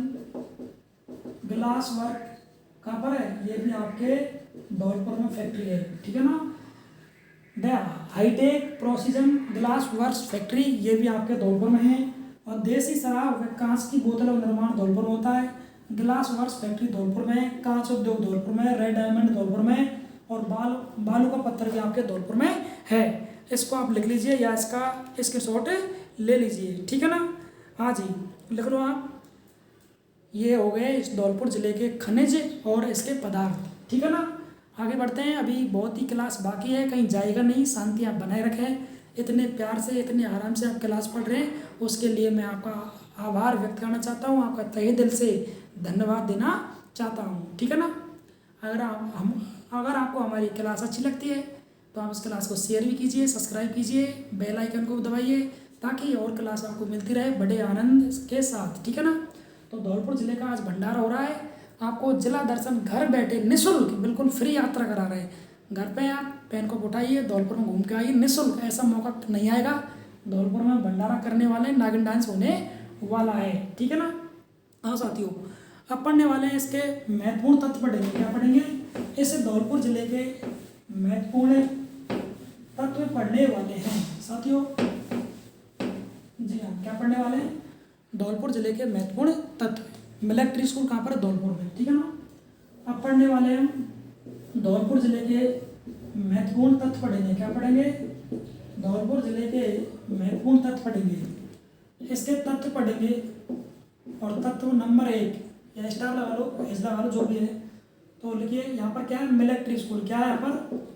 glass work कहाँ पर है, ये भी आपके धौलपुर में फैक्ट्री है, ठीक है ना। The hitech precision glass works factory, ये भी आपके धौलपुर में है। और देसी शराब व कांच की बोतलों का निर्माण धौलपुर में होता है। ग्लास वर्क्स फैक्ट्री धौलपुर में, कांच उद्योग धौलपुर में, रेड डायमंड धौलपुर में, और बालू का पत्थर भी आपके धौलपुर में है। इसको आप लिख लीजिए या इसके शॉर्ट ले लीजिए, ठीक है ना। हाँ जी, लिख लो आप। ये हो गए इस धौलपुर जिले के खनिज और इसके पदार्थ, ठीक है ना। आगे बढ़ते हैं, अभी बहुत ही क्लास बाकी है, कहीं जाएगा नहीं, शांति आप बनाए रखें। इतने प्यार से, इतने आराम से आप क्लास पढ़ रहे हैं, उसके लिए मैं आपका आभार व्यक्त करना चाहता हूँ, आपका तहे दिल से धन्यवाद देना चाहता हूँ, ठीक है ना। अगर आपको हमारी क्लास अच्छी लगती है तो आप इस क्लास को शेयर भी कीजिए, सब्सक्राइब कीजिए, बेल आइकन को दबाइए, ताकि और क्लास आपको मिलती रहे बड़े आनंद के साथ, ठीक है ना। तो धौलपुर जिले का आज भंडारा हो रहा है, आपको जिला दर्शन घर बैठे निःशुल्क बिल्कुल फ्री यात्रा करा रहे हैं। घर पे आप पेन को उठाइए, धौलपुर में घूम के आइए निःशुल्क, ऐसा मौका नहीं आएगा। धौलपुर में भंडारा करने वाले नागिन डांस होने वाला है, ठीक है ना। हाँ साथियों, अब पढ़ने वाले हैं इसके महत्वपूर्ण तथ्य पढ़ेंगे। क्या पढ़ेंगे, इस धौलपुर जिले के महत्वपूर्ण तत्व पढ़ने वाले हैं साथियों। जी हाँ, क्या पढ़ने वाले हैं, धौलपुर जिले के महत्वपूर्ण तत्व। मिलिट्री स्कूल कहाँ पर है, धौलपुर में, ठीक है ना। अब पढ़ने वाले हैं धौलपुर जिले के महत्वपूर्ण तत्व पढ़ेंगे। क्या पढ़ेंगे, धौलपुर जिले के महत्वपूर्ण तत्व पढ़ेंगे। इसके तत्व पढ़ेंगे, और तत्व नंबर 1 या स्टार लगा लो, एस लगा लो, जो भी है। तो लिखिए यहाँ पर क्या है, मिलिट्री स्कूल। क्या है यहाँ पर,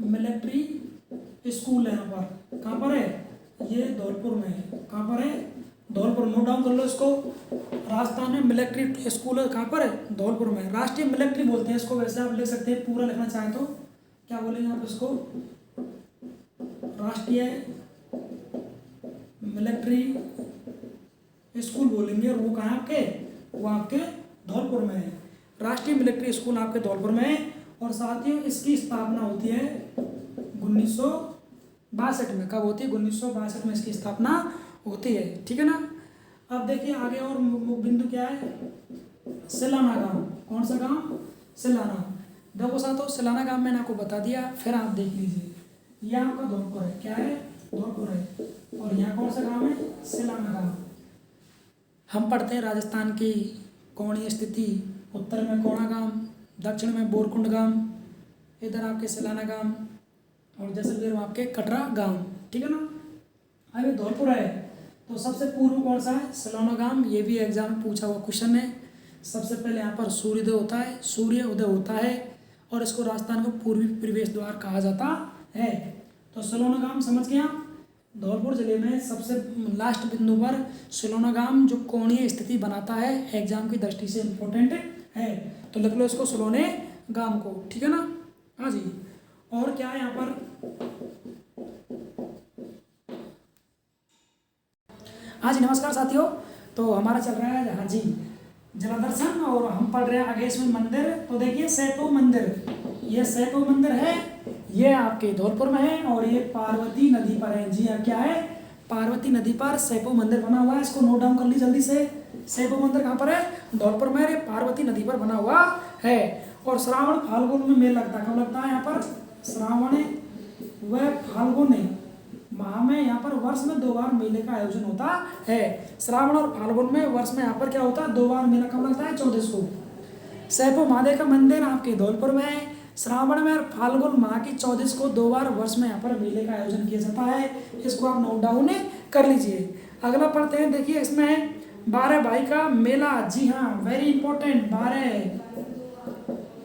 मिलिट्री स्कूल है यहाँ पर। कहाँ पर है, ये धौलपुर में है। कहाँ पर है, धौलपुर। नोट डाउन कर लो इसको। राजस्थान में मिलिट्री स्कूल है, कहाँ पर है, धौलपुर में। राष्ट्रीय मिलिट्री बोलते हैं इसको, वैसे आप लिख सकते हैं, पूरा लिखना चाहें तो क्या बोलेंगे आप इसको, राष्ट्रीय मिलिट्री स्कूल बोलेंगे। और वो कहाँ है आपके, वो आपके धौलपुर में है। राष्ट्रीय मिलिट्री स्कूल आपके धौलपुर में है। और साथियों, इसकी स्थापना होती है 1962 में। कब होती है, 1962 में इसकी स्थापना होती है, ठीक है ना। अब देखिए आगे और बिंदु क्या है, सिलाना गांव। कौन सा गांव, सिलाना। देखो साथियों, सिलाना गांव मैंने आपको बता दिया, फिर आप देख लीजिए, यह आपका धौलपुर है। क्या है, धौलपुर है। और यहाँ कौन सा गांव है, सिलाना गांव। हम पढ़ते हैं राजस्थान की कोणीय स्थिति, उत्तर में कोणा गांव, दक्षिण में बोरकुंड गांव, इधर आपके सिलाना गांव, और जैसलमेर में आपके कटरा गांव, ठीक है ना। अभी धौलपुर है तो सबसे पूर्व कौन सा है? सलोना गांव। ये भी एग्जाम में पूछा हुआ क्वेश्चन है। सबसे पहले यहाँ पर सूर्योदय होता है, सूर्य उदय होता है, और इसको राजस्थान का पूर्वी प्रवेश द्वार कहा जाता है। तो सलोना गांव समझ गया। धौलपुर जिले में सबसे लास्ट बिंदु पर सलोना गांव जो कोणीय स्थिति बनाता है, एग्जाम की दृष्टि से इम्पोर्टेंट है। तो लिख लो इसको सलोने गांव को, ठीक है ना। हाँ जी। और क्या है यहाँ पर? हाँ जी नमस्कार साथियों। तो हमारा चल रहा है हाँ जी जला दर्शन, और हम पढ़ रहे हैं आगे इसमें मंदिर। तो देखिए सैपो मंदिर, ये सैपो मंदिर है, ये आपके धौलपुर में है, और ये पार्वती नदी पर है। जी हाँ, क्या है? पार्वती नदी पर सैपो मंदिर बना हुआ है। इसको नोट डाउन कर ली जल्दी से। सैपो मंदिर कहाँ पर है? धौलपुर में, पार्वती नदी पर बना हुआ है। और श्रावण फाल्गुन में मेला लगता है। कब लगता है यहाँ पर? श्रावण व फाल्गुन माह में यहाँ पर वर्ष में 2 बार मेले का आयोजन होता है। श्रावण और फाल्गुन में वर्ष में यहाँ पर क्या होता है? 2 बार मेला। कब लगता है? 14 को। सैपो महादेव का मंदिर आपके धौलपुर में है। श्रावण में और फाल्गुन माह की 14 को 2 बार वर्ष में यहाँ पर मेले का आयोजन किया जाता है। इसको आप नोट डाउन कर लीजिए। अगला पढ़ते हैं। देखिए इसमें 12 भाई का मेला। जी हाँ, वेरी इंपॉर्टेंट।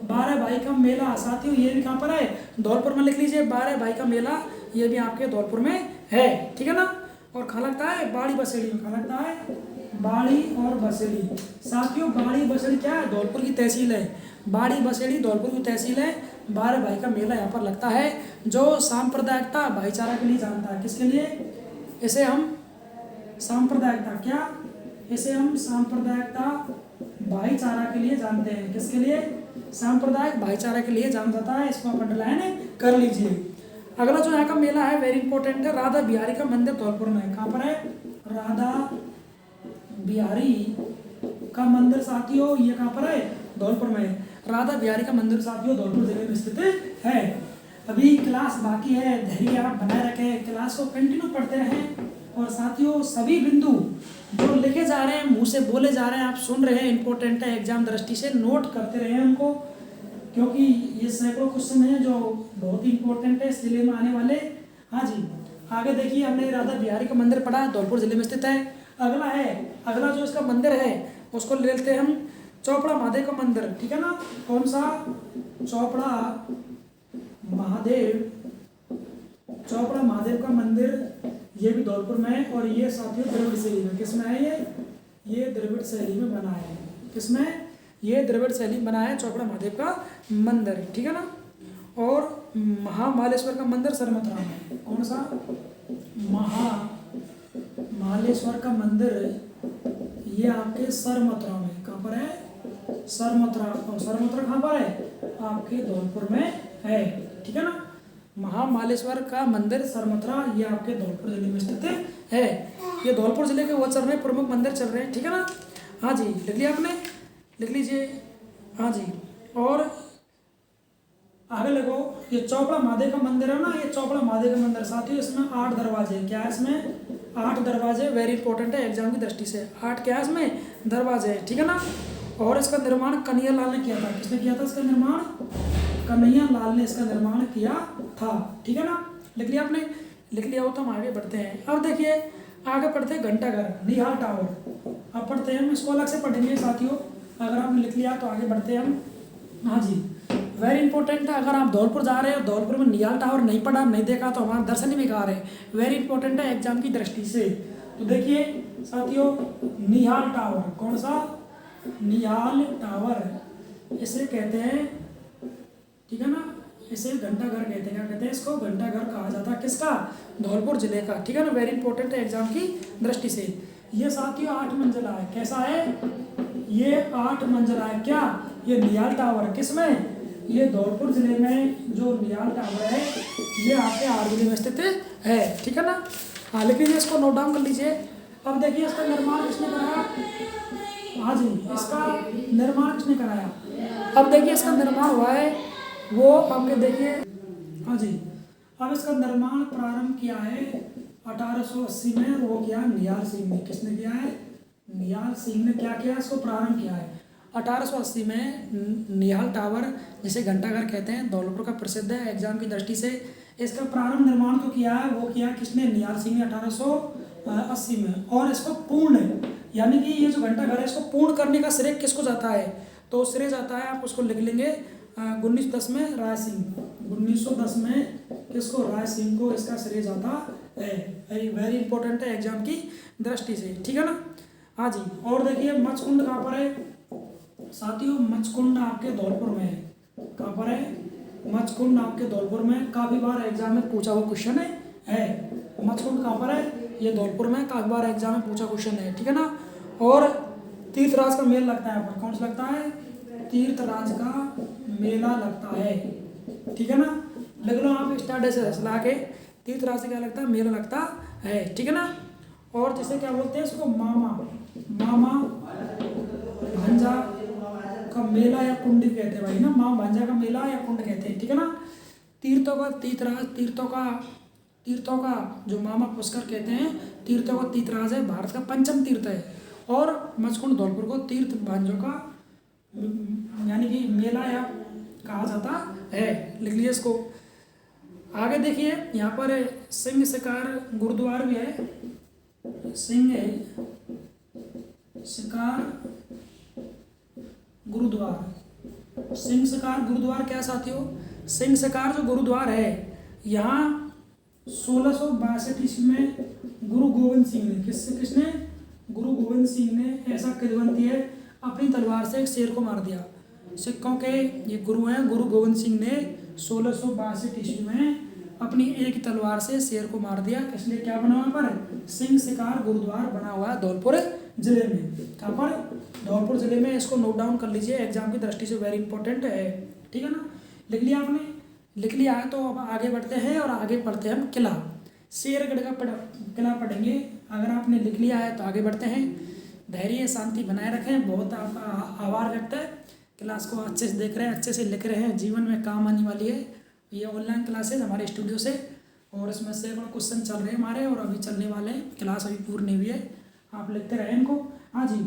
12 भाई का मेला साथियों, ये भी कहाँ पर है? धौलपुर में। लिख लीजिए 12 भाई का मेला, ये भी आपके धौलपुर में है, ठीक है ना। और कहाँ लगता है? बाड़ी बसेड़ी में। कहाँ लगता है? बाड़ी और बसेड़ी। साथियों बाड़ी बसेड़ी क्या है? धौलपुर की तहसील है। बाड़ी बसेड़ी धौलपुर की तहसील है। 12 भाई का मेला यहाँ पर लगता है, जो सांप्रदायिकता भाईचारा के लिए जानता है। किसके लिए? इसे हम सांप्रदायिकता क्या? इसे हम सांप्रदायिकता भाईचारा के लिए जानते हैं। किसके लिए? सांप्रदायिक भाईचारा के लिए जाना जाता है। इसको आप अंडरलाइन कर लीजिए। अगला जो यहाँ का मेला है वेरी इंपॉर्टेंट है। राधा बिहारी का मंदिर धौलपुर में है। कहाँ पर है? राधा बिहारी का मंदिर साथियों, ये कहाँ पर है? धौलपुर में है। राधा बिहारी का मंदिर साथियों धौलपुर जिले में स्थित है। अभी क्लास बाकी है, धैर्य आप बनाए रखें, क्लास को कंटिन्यू पढ़ते रहें। और साथियों सभी बिंदु जो लिखे जा रहे हैं, मुंह से बोले जा रहे हैं, आप सुन रहे हैं, इंपॉर्टेंट है, एग्जाम दृष्टि से नोट करते रहे उनको, क्योंकि ये सैकड़ों क्वेश्चन हैं जो बहुत ही इंपॉर्टेंट है इस जिले में आने वाले। हाँ जी। आगे देखिए, हमने राधा बिहारी का मंदिर पढ़ा, धौलपुर जिले में स्थित है। अगला जो इसका मंदिर है उसको ले लेते हैं हम चौपड़ा महादेव का मंदिर, ठीक है ना। कौन सा? चौपड़ा महादेव का मंदिर, ये भी धौलपुर में है। और ये साथियों द्रविड़ शैली में। किसमें है ये द्रविड़ शैली में बना है। किसमें? ये द्रविड़ शैली में बना है चौपड़ा महादेव का मंदिर, ठीक है ना। और महामालेश्वर का मंदिर सरमथुरा में। कौन सा? महामालेश्वर का मंदिर, ये आपके सरमथुरा में। कहाँ पर है? सरमथुरा। और सरमथुरा कहाँ पर है? आपके धौलपुर में है, ठीक है ना। महामालेश्वर का मंदिर सरमथुरा, ये आपके धौलपुर जिले में स्थित है। ये धौलपुर जिले के वो चल रहे हैं, प्रमुख मंदिर चल रहे हैं, ठीक है ना। हाँ जी, लिख लिया आपने? लिख लीजिए। हाँ जी। और आगे लगो, ये चौपड़ा महादेव का मंदिर है ना, ये चौपड़ा महादेव का मंदिर साथियों, इसमें 8 दरवाजे। क्या है इसमें? 8 दरवाजे, वेरी इंपॉर्टेंट है एग्जाम की दृष्टि से। 8 क्या है इसमें? दरवाजे है, ठीक है ना। और इसका निर्माण कन्हैया लाल ने किया था। किसने किया था इसका निर्माण? कन्हैया लाल ने इसका निर्माण किया था, ठीक है ना। लिख लिया आपने? लिख लिया हो तो हम आगे बढ़ते हैं। अब देखिए आगे पढ़ते हैं घंटाघर, निहाल टावर। अब पढ़ते हैं हम, इसको अलग से पढ़ेंगे साथियों। अगर आपने लिख लिया तो आगे बढ़ते हैं हम। हाँ जी, वेरी इंपॉर्टेंट है। अगर आप धौलपुर जा रहे हो, धौलपुर में निहाल टावर नहीं पढ़ा, नहीं देखा, तो हमारा दर्शन ही बेकार है। वेरी इंपॉर्टेंट है एग्जाम की दृष्टि से। तो देखिए साथियों, निहाल टावर। कौन सा? निहाल टावर इसे कहते हैं, ठीक है ना। इसे घंटाघर कहते हैं। क्या कहते हैं इसको? घंटाघर कहा जाता है। किसका? धौलपुर जिले का, ठीक है ना। वेरी इंपॉर्टेंट है एग्जाम की दृष्टि से। ये साथियों 8 मंजिला है। कैसा है? ये 8 मंजिला है। क्या? ये निहाल टावर किसमें? ये धौलपुर जिले में जो निहाल टावर है, ये आपके आर जिले में स्थित है, ठीक है ना। हाँ, लिख लीजिए, इसको नोट डाउन कर लीजिए। अब देखिए इसका निर्माण किसने कराया? हाँ जी, इसका निर्माण किसने कराया? अब देखिए इसका निर्माण हुआ है वो आपके देखिए। हाँ जी, अब इसका निर्माण प्रारंभ किया है 1880 में, और वो किया निहाल सिंह ने। किसने किया है? निहाल सिंह ने क्या किया? इसको प्रारंभ किया है 1880 में। निहाल टावर जिसे घंटाघर कहते हैं, धौलपुर का प्रसिद्ध है एग्जाम की दृष्टि से। इसका प्रारंभ निर्माण तो किया है, वो किया किसने, निहाल सिंह ने 1880 में। और इसको पूर्ण, यानी कि ये जो घंटाघर है इसको पूर्ण करने का श्रेय किसको जाता है, तो श्रेय जाता है, आप उसको लिख लेंगे 1910 में राय सिंह, 1910 में किसको, राय सिंह को इसका श्रेय जाता है। वेरी इंपॉर्टेंट है एग्जाम की दृष्टि से, ठीक है ना। हाँ जी, और देखिए मचकुंड कहाँ पर है साथियों, मचकुंड आपके धौलपुर में है। कहाँ पर है, मचकुंड आपके धौलपुर में, काफ़ी बार एग्जाम में पूछा हुआ क्वेश्चन है। मचकुंड कहाँ पर है, ये धौलपुर में, काफ़ी बार एग्जाम में पूछा क्वेश्चन है, ठीक है ना। और तीर्थराज का मेला लगता है यहाँ पर, कौन सा लगता है, तीर्थराज का मेला लगता है, ठीक है ना। लिख लो आप स्टार्ट से हंसला के, तीर्थराज से क्या लगता है, मेला लगता है, ठीक है ना। और जिसे क्या बोलते हैं इसको, मामा भांजा का मेला या कुंड कहते हैं भाई ना, मामा भांजा का मेला या कुंड कहते हैं, ठीक है ना। तीर्थों का तीर्थराज, तीर्थों का जो मामा पुष्कर कहते हैं, तीर्थों का तीर्थराज है, भारत का पंचम तीर्थ है। और मचकुंड धौलपुर को तीर्थ भांजों का यानी कि मेला या कहा जाता है, लिख लीजिए इसको। आगे देखिए यहाँ पर सिंह शिकार गुरुद्वार भी है, सिंह शिकार गुरुद्वार। सिंह शिकार गुरुद्वार क्या साथियों, सिंह शिकार जो गुरुद्वार है यहाँ 1662 ईस्वी में गुरु गोविंद सिंह ने, किसने, गुरु गोविंद सिंह ने ऐसा किदवंती है, अपनी तलवार से एक शेर को मार दिया। सिखों के ये गुरु हैं, गुरु गोविंद सिंह ने 1662 ईस्वी में अपनी एक तलवार से शेर को मार दिया। इसलिए क्या बना वहाँ पर, सिंह शिकार गुरुद्वार बना हुआ है धौलपुर जिले में। कहाँ पर, धौलपुर जिले में। इसको नोट डाउन कर लीजिए, एग्जाम की दृष्टि से वेरी इंपॉर्टेंट है, ठीक है ना। लिख लिया आपने, लिख लिया है तो अब आगे बढ़ते हैं और आगे पढ़ते हैं हम किला शेरगढ़ का किला पढ़ेंगे। अगर आपने लिख लिया है तो आगे बढ़ते हैं। धैर्य शांति बनाए रखें, बहुत आप आभार व्यक्त है, क्लास को अच्छे से देख रहे हैं, अच्छे से लिख रहे हैं, जीवन में काम आने वाली है ये ऑनलाइन क्लासेज हमारे स्टूडियो से। और इसमें सैकड़ों क्वेश्चन चल रहे हैं हमारे और अभी चलने वाले हैं, क्लास अभी पूरी नहीं हुई है, आप लिखते रहें इनको। हाँ जी,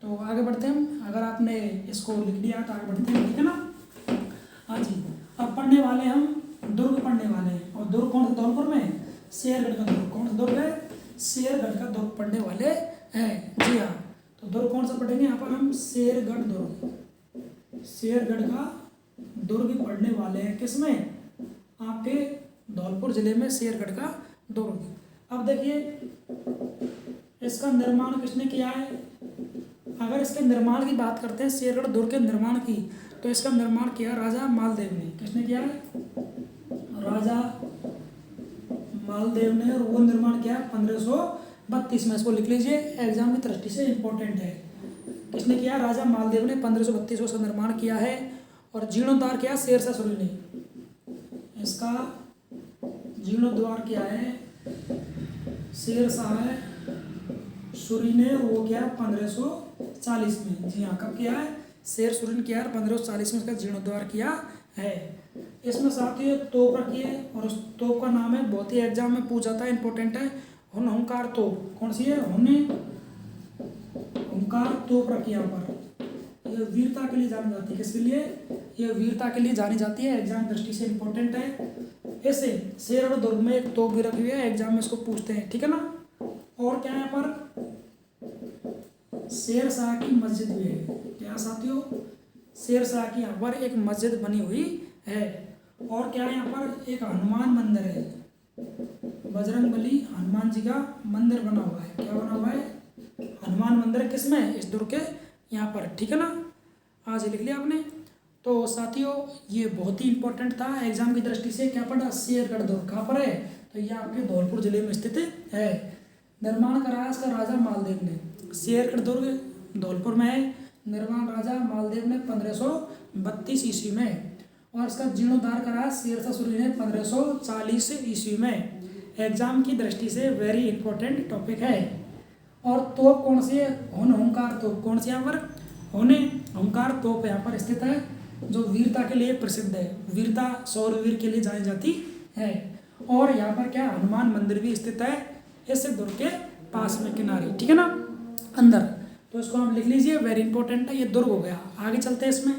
तो आगे बढ़ते हैं हम। अगर आपने इसको लिख लिया तो आगे बढ़ते हैं, ठीक है ना। हाँ जी, अब पढ़ने वाले हम दुर्ग पढ़ने वाले हैं। और दुर्ग कौन सा, धौलपुर में शेरगढ़ का दुर्ग। कौन सा दुर्ग है, शेरगढ़ का दुर्ग पढ़ने वाले हैं, जी हाँ। तो दुर्ग कौन सा पढ़ेंगे यहाँ पर हम, शेरगढ़ दुर्ग, शेरगढ़ का दुर्ग पढ़ने वाले हैं, किसमें, आपके धौलपुर जिले में शेरगढ़ का दुर्ग। अब देखिए इसका निर्माण किसने किया है। अगर इसके निर्माण की बात करते हैं, शेरगढ़ दुर्ग के निर्माण की, तो इसका निर्माण किया राजा मालदेव ने। किसने किया है, राजा मालदेव ने। और वो निर्माण किया 1532 में। इसको लिख लीजिए, एग्जाम की दृष्टि से इंपॉर्टेंट है। किसने किया, राजा मालदेव ने 1532 में उसका निर्माण किया है। और जीर्णोद्धार किया शेरशाह सूरी ने, इसका जीर्णोद्धार किया है शेरशाह सूरी ने। और वो किया 1540 में, जी हाँ। कब किया है, शेर सूरी ने किया 1540 में इसका जीर्णोद्धार किया है। इसमें साथ ही तोप रखी है, और उस तोप का नाम है, बहुत ही एग्जाम में पूछा था, इंपॉर्टेंट है, हुंकार तोप। कौन सी है, हुंकार तोप रखी है यहाँ पर। यह वीरता के लिए जानी जाती है, किसके लिए, यह वीरता के लिए जानी जाती है, एग्जाम दृष्टि से इंपॉर्टेंट है। ऐसे शेरगढ़ दुर्ग में एक तोप भी रखी हुई है, एग्जाम में इसको पूछते हैं, ठीक है ना। और क्या है यहाँ पर, शेरशाह की मस्जिद भी है। क्या साथियों, शेरशाह की यहाँ पर एक मस्जिद बनी हुई है। और क्या है यहाँ पर, एक हनुमान मंदिर है, बजरंगबली हनुमान जी का मंदिर बना हुआ है। क्या बना हुआ है, हनुमान मंदिर, किसमें, इस दुर्ग के यहाँ पर, ठीक है ना। आज लिख लिया आपने। तो साथियों ये बहुत ही इंपॉर्टेंट था एग्जाम की दृष्टि से। क्या पढ़ा, शेरगढ़ दुर्ग कहाँ पर है, तो ये आपके धौलपुर जिले में स्थित है। निर्माण कराया इसका राजा मालदेव ने। शेरगढ़ दुर्ग धौलपुर में है, निर्माण राजा मालदेव ने 1532 ईस्वी में। और इसका जीर्णोद्धार कराया शेरशाह सूरी ने 1540 ईस्वी में। एग्जाम की दृष्टि से वेरी इंपॉर्टेंट टॉपिक है। और तोप कौन सी है, हुंकार तोप। कौन सी यहाँ पर, हुंकार तोप यहाँ पर स्थित है, जो वीरता के लिए प्रसिद्ध है, वीरता शौर्यवीर के लिए जानी जाती है। और यहाँ पर क्या, हनुमान मंदिर भी स्थित है इस दुर्ग के पास में, किनारे, ठीक है ना, अंदर। तो इसको आप लिख लीजिए, वेरी इंपॉर्टेंट है, ये दुर्ग हो गया। आगे चलते हैं इसमें।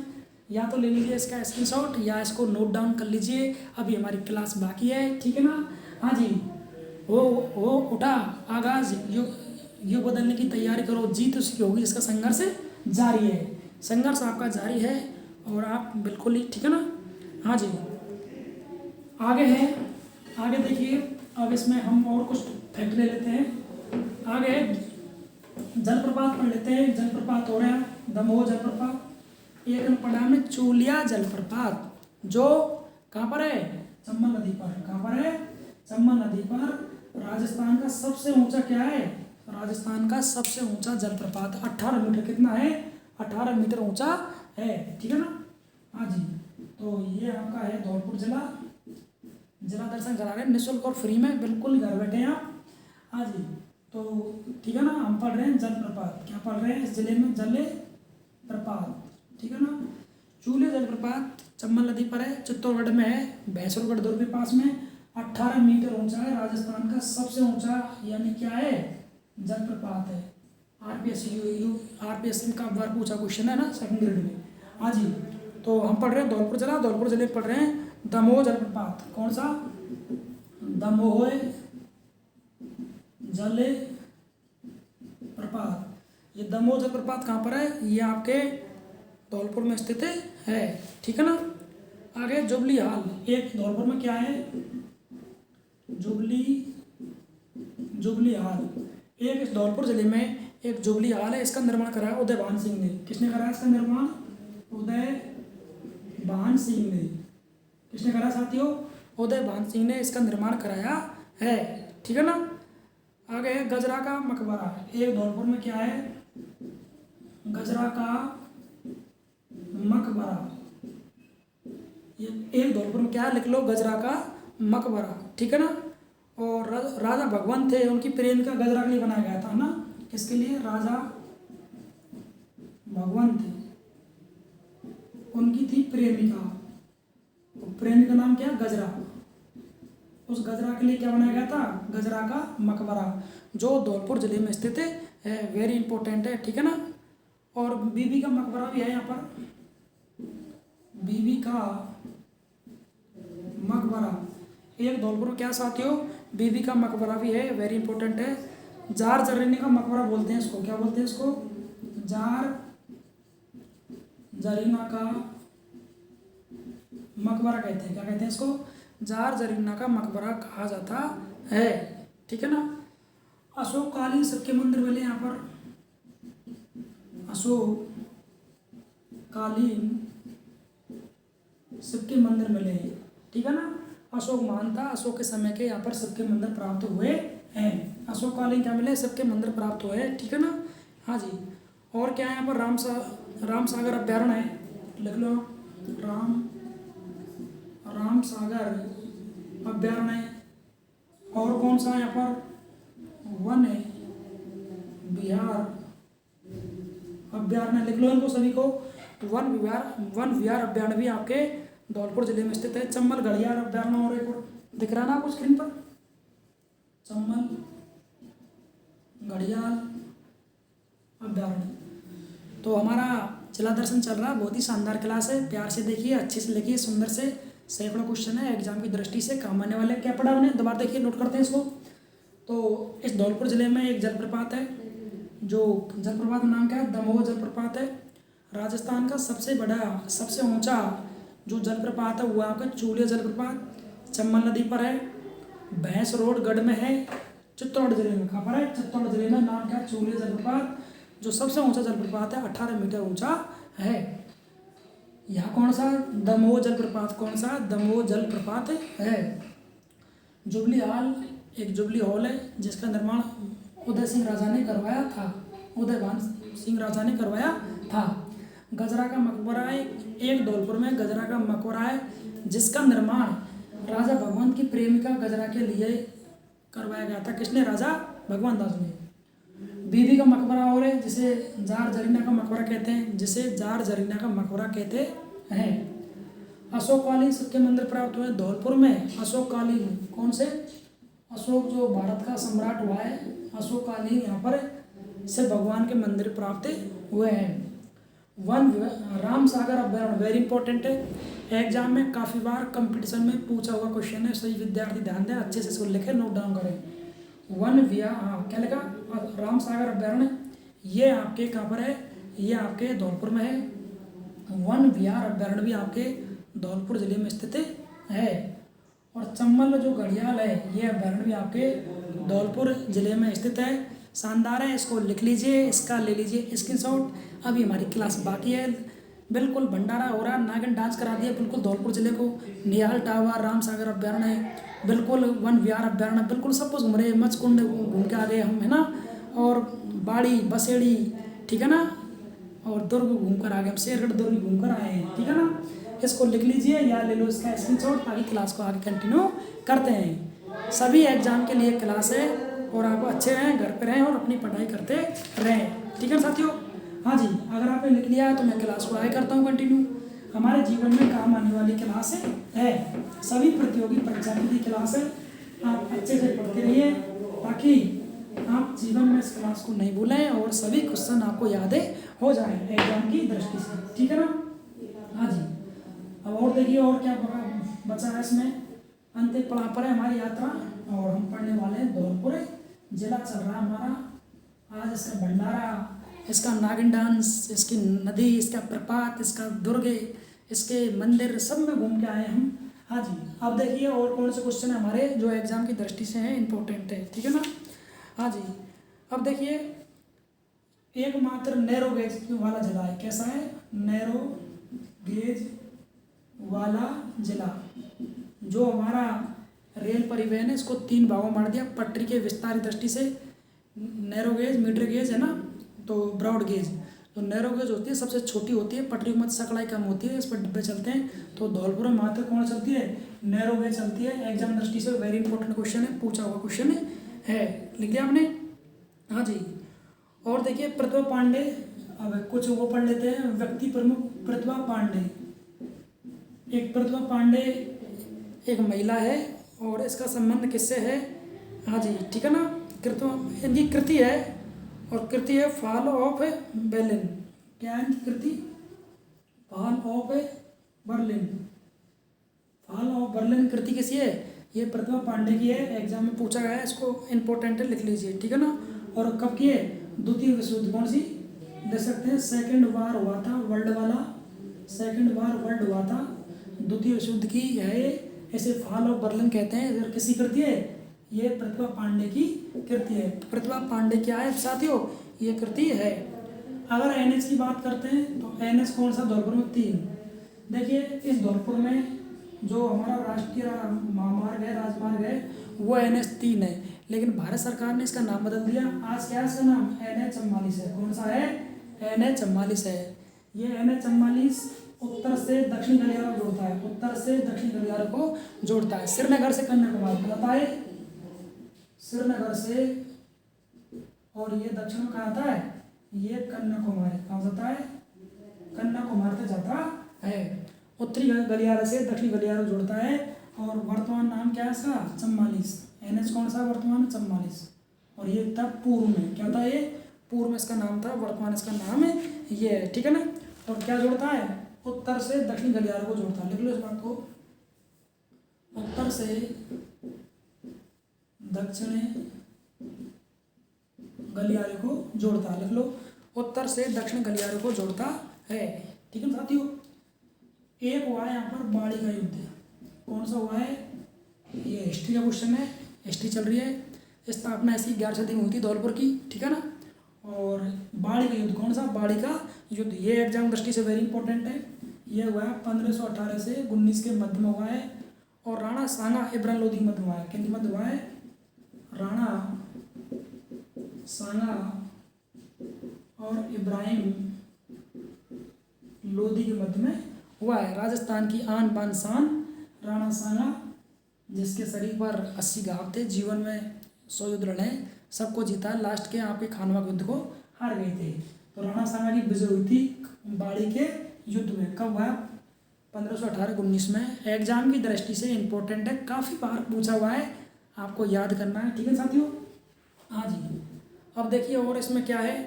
या तो ले लीजिए इसका स्क्रीनशॉट या इसको नोट डाउन कर लीजिए, अभी हमारी क्लास बाकी है, ठीक है ना। हाँ जी, वो उठा आगाज युग बदलने की तैयारी करो, जीत उसकी होगी जिसका संघर्ष जारी है। संघर्ष आपका जारी है और आप बिल्कुल ही, ठीक है ना। हाँ जी, आगे है, आगे देखिए, अब इसमें हम और कुछ फैक्ट ले लेते हैं। आगे जलप्रपात पढ़ लेते हैं। जलप्रपात हो रहा है दमोह जलप्रपात, एक नंबर पड़ा हमने चूलिया जलप्रपात, जो कहाँ पर है, चंबल नदी पर। कहाँ पर है, चंबल नदी पर। राजस्थान का सबसे ऊंचा क्या है, राजस्थान का सबसे ऊंचा जलप्रपात 18 मीटर, कितना है, 18 मीटर ऊंचा है, ठीक है ना। हाँ जी, तो ये आपका है धौलपुर जिला। जिला दर्शन करा रहे हैं निःशुल्क और फ्री में, बिल्कुल घर बैठे हैं आप। हाँ जी, तो ठीक है ना, हम पढ़ रहे हैं जलप्रपात। क्या पढ़ रहे हैं इस जिले में, जले प्रपात, ठीक है ना। चूलिया जलप्रपात चंबल नदी पर है, चित्तौड़गढ़ में है, भैंसुरगढ़ दुर्ग के पास में। 18 मीटर ऊंचा है, राजस्थान का सबसे ऊंचा यानी क्या है, जलप्रपात है। आरपीएससी का बार पूछा क्वेश्चन है ना सेकंड ग्रेड में। हाँ जी, तो हम पढ़ रहे हैं धौलपुर जिला, धौलपुर जिले में पढ़ रहे हैं दमोह जलप्रपात। कौन सा, दमोह जल प्रपात। ये दमोह जलप्रपात कहाँ पर है, ये आपके धौलपुर में स्थित है, ठीक है ना। आगे जुबली हाल, एक धौलपुर में क्या है, जुबली हाल, एक इस धौलपुर जिले में एक जुबली हाल है। इसका निर्माण कराया उदयभान सिंह ने। किसने कराया इसका निर्माण, उदयभान सिंह ने। किसने कराया साथियों, उदयभान सिंह ने इसका निर्माण कराया है, ठीक है ना। आगे है गजरा का मकबरा, एक धौलपुर में क्या है, गजरा का मकबरा। ये एक धौलपुर में क्या है, लिख लो, गजरा का मकबरा, ठीक है ना। और राजा भगवंत थे, उनकी प्रेमिका गजरा के लिए बनाया गया था ना। किसके लिए, राजा भगवंत थे, उनकी थी प्रेमिका, प्रेमिका नाम क्या, गजरा। उस गजरा के लिए क्या बनाया गया था, गजरा का मकबरा, जो धौलपुर जिले में स्थित है, वेरी इंपॉर्टेंट है, ठीक है ना। और बीबी का मकबरा भी है यहाँ पर, बीबी का मकबरा, एक धौलपुर में क्या साथियों, बीबी का मकबरा भी है, वेरी इंपॉर्टेंट है। जार जरीने का मकबरा बोलते हैं इसको, क्या बोलते हैं इसको, जार जरीना का मकबरा कहते हैं। क्या कहते हैं इसको, जार जरीना का मकबरा कहा जाता है, ठीक है ना। अशोक कालीन सबके मंदिर मिले यहाँ पर, अशोक कालीन सबके मंदिर मिले, ठीक है ना। अशोक महान था, अशोक के समय के यहाँ पर सबके मंदिर प्राप्त हुए हैं। अशोक कालीन क्या मिले, सबके मंदिर प्राप्त हुए हैं, ठीक है ना। हाँ जी, और क्या है यहाँ पर, राम सागर अभ्यारण्य है, लिख लो, राम सागर अभ्यारण्य। और कौन सा यहाँ पर, वन विहार अभ्यारण्य, लिख लो इनको सभी को। वन विहार अभ्यारण्य भी आपके धौलपुर जिले में स्थित है। चंबल घड़ियाल अभ्यारण्य, और एक और दिख रहा ना आपको स्क्रीन पर, चंबल घड़ियाल अभ्यारण्य। तो हमारा जिला दर्शन चल रहा है, बहुत ही शानदार क्लास है, प्यार से देखिए, अच्छे से लिखिए, सुंदर से, सैकड़ों क्वेश्चन है, एग्जाम की दृष्टि से काम आने वाले। क्या पढ़ा हमने, दोबारा देखिए, नोट करते हैं इसको। तो इस धौलपुर जिले में एक जलप्रपात है, जो जलप्रपात का नाम क्या है, दमोह जलप्रपात है। राजस्थान का सबसे बड़ा, सबसे ऊंचा जो जलप्रपात है वो आपका चूलिया जलप्रपात, चंबल नदी पर है, भैंसरोडगढ़ में है, चित्तौड़गढ़ जिले में। कहाँ पर है, चित्तौड़गढ़ जिले में। नाम क्या है, चूलिया जलप्रपात, जो सबसे ऊंचा जलप्रपात है, 18 मीटर ऊंचा है। यहाँ कौन सा, दमोह जलप्रपात, कौन सा, दमोह जलप्रपात है। जुबली हाल, एक जुबली हॉल है, जिसका निर्माण उदय सिंह राजा ने करवाया था, उदयभान सिंह राजा ने करवाया था। गजरा का मकबरा है, एक धौलपुर में गजरा का मकबरा है, जिसका निर्माण राजा भगवंत की प्रेमिका गजरा के लिए करवाया गया था। किसने, राजा भगवंत दास ने। बीबी का मकबरा और है, जिसे जार जरीना का मकबरा कहते हैं, जिसे जार जरीना का मकबरा कहते हैं। अशोक कालीन सबके मंदिर प्राप्त हुए धौलपुर में। अशोक कालीन कौन से, अशोक जो भारत का सम्राट हुआ है, अशोक कालीन यहाँ पर से भगवान के मंदिर प्राप्त हुए हैं। राम सागर अभ्यारण्य वेरी इंपॉर्टेंट है, एग्जाम में काफ़ी बार कंपटीशन में पूछा हुआ क्वेश्चन है। सही विद्यार्थी ध्यान दें, अच्छे से इसको लिखें, नोट डाउन करें। हाँ क्या लिखा, राम सागर अभ्यारण्य, ये आपके कहाँ पर है, ये आपके धौलपुर में है। वन विहार अभ्यारण्य भी आपके धौलपुर जिले में स्थित है। और चंबल जो घड़ियाल है, ये अभ्यारण्य भी आपके धौलपुर जिले में स्थित है। शानदार है, इसको लिख लीजिए, इसका ले लीजिए स्क्रीनशॉट। अभी हमारी क्लास बाकी है, बिल्कुल भंडारा हो रहा, नागिन डांस करा दिया बिल्कुल धौलपुर जिले को। निहाल टावर, राम सागर अभ्यारण्य है, बिल्कुल वन विहार अभ्यारण्य, बिल्कुल सब कुछ घूम रहे, मचकुंड घूम के आ गए हम, है ना। और बाड़ी बसेड़ी, ठीक है ना, और दुर्ग घूम कर आ गए हम, शेरगढ़ दुर्ग घूम कर आए हैं, ठीक है ना। इसको लिख लीजिए या ले लो इसका स्क्रीनशॉट, ताकि क्लास को आगे कंटिन्यू करते हैं। सभी एग्जाम के लिए क्लास है, और आप अच्छे रहें, घर पे रहें और अपनी पढ़ाई करते रहें, ठीक है साथियों। हाँ जी, अगर आपने लिख लिया है तो मैं क्लास को आगे करता हूँ कंटिन्यू। हमारे जीवन में काम आने वाली क्लास है, सभी प्रतियोगी परीक्षा की क्लास है। आप अच्छे से पढ़ते रहिए, ताकि आप जीवन में इस क्लास को नहीं भूलें और सभी क्वेश्चन आपको याद हो जाए एग्जाम की दृष्टि से, ठीक है ना। हाँ जी, अब और देखिए और क्या बचा है इसमें। अंतिम पड़ाव पर है हमारी यात्रा, और हम पढ़ने वाले हैं धौलपुर जिला चल रहा है हमारा। आज इसका भंडारा, इसका नागिन डांस, इसकी नदी, इसका प्रपात, इसका दुर्ग, इसके मंदिर, सब में घूम के आए हम। हाँ जी, अब देखिए और कौन से क्वेश्चन है हमारे जो एग्जाम की दृष्टि से हैं, इम्पोर्टेंट है, ठीक है ना। हाँ जी, अब देखिए, एकमात्र नैरो गेज वाला जिला है, कैसा है, नैरो गेज वाला जिला। जो हमारा रेल परिवहन है, इसको 3 भागों में बांट दिया पटरी के विस्तार की दृष्टि से। नैरो गेज, मीटर गेज है ना, तो ब्रॉड गेज। तो नैरो गेज होती है सबसे छोटी होती है, पटरी मत सकलाई कम होती है, इस पर डिब्बे चलते हैं। तो धौलपुर में मात्र कौन चलती है, नैरो गेज चलती है। एग्जाम दृष्टि से वेरी इंपॉर्टेंट क्वेश्चन है, पूछा हुआ क्वेश्चन है, लिख दिया आपने। हाँ जी, और देखिए प्रतिभा पांडे, अब कुछ वो पढ़ लेते हैं। व्यक्ति प्रमुख प्रतिभा पांडे, एक प्रतिभा पांडे एक महिला है, और इसका संबंध किससे है। हाँ जी, ठीक है ना। कृति, इनकी कृति है, और कृति है फॉल ऑफ बर्लिन। क्या है इनकी कृति, fall of Berlin. Fall of Berlin कृति किसी है, ये प्रतिभा पांडे की है, एग्जाम में पूछा गया है, इसको इंपॉर्टेंट है, लिख लीजिए, ठीक है ना। और कब की है, द्वितीय विश्व युद्ध, कौन सी देख सकते हैं, सेकेंड वार हुआ था वर्ल्ड वाला, सेकेंड वार वर्ल्ड हुआ था, द्वितीय विश्व युद्ध की है। इसे फॉल ऑफ बर्लिन कहते हैं। इधर किसी कृति है, ये प्रतिभा पांडे की कृति है। प्रतिभा पांडे क्या है साथियों, ये कृति है। अगर एनएच की बात करते हैं तो एनएच कौन सा, धौलपुर में 3। देखिए इस धौलपुर में जो हमारा राष्ट्रीय महामार्ग है, राजमार्ग है, वो NH 3 है, लेकिन भारत सरकार ने इसका नाम बदल दिया। आज क्या है इसका नाम, NH 44 है। कौन सा है, NH 44 है। ये NH 44 उत्तर से दक्षिण गलियारा को जोड़ता है, उत्तर से दक्षिण गलियारा को जोड़ता है। श्रीनगर से कन्याकुमारी बताता है, श्रीनगर से, और ये दक्षिण में कहाँ आता है, ये कन्याकुमारी कहाँ जाता है, कन्याकुमारी तक जाता है। उत्तरी गलियारा से दक्षिणी गलियारा जोड़ता है। और वर्तमान नाम क्या है इसका, 44। NH कौन सा वर्तमान, 44। और ये था पूर्व में, क्या था ये, पूर्व में इसका नाम था, वर्तमान इसका नाम है ये, ठीक है ना। और क्या जोड़ता है, उत्तर से दक्षिणी गलियारा को जोड़ता है। लिख लो इस बात को, उत्तर से दक्षिणी गलियारे को जोड़ता है। लिख लो, उत्तर से दक्षिण गलियारे को जोड़ता है, ठीक है साथियों। एक हुआ है यहाँ पर बाड़ी का युद्ध, कौन सा हुआ है, ये हिस्ट्री का क्वेश्चन है, हिस्ट्री चल रही है। स्थापना ऐसी 11 सदी में हुई थी धौलपुर की, ठीक है ना। और बाड़ी का युद्ध, कौन सा, बाड़ी का युद्ध, ये एग्जाम दृष्टि से वेरी इंपॉर्टेंट है। ये हुआ है 1518 से 19 के मध्य में हुआ है। और राणा सांगा इब्राहिम लोधी के मध्य हुआ है, किन के मध्य हुआ है, राणा सांगा और इब्राहिम लोधी के मध्य में हुआ है। राजस्थान की आन बान शान राणा सांगा, जिसके शरीर पर 80 घाव थे, जीवन में 100 युद्ध लड़े, सबको जीता, लास्ट के आपके खानवा युद्ध को हार गए थे। तो राणा सांगा की विजय हुई थी बाड़ी के युद्ध में, कब हुआ, 1518-19 में। एग्जाम की दृष्टि से इंपॉर्टेंट है, काफ़ी बार पूछा हुआ है, आपको याद करना है, ठीक है साथियों। हाँ जी, अब देखिए और इसमें क्या है,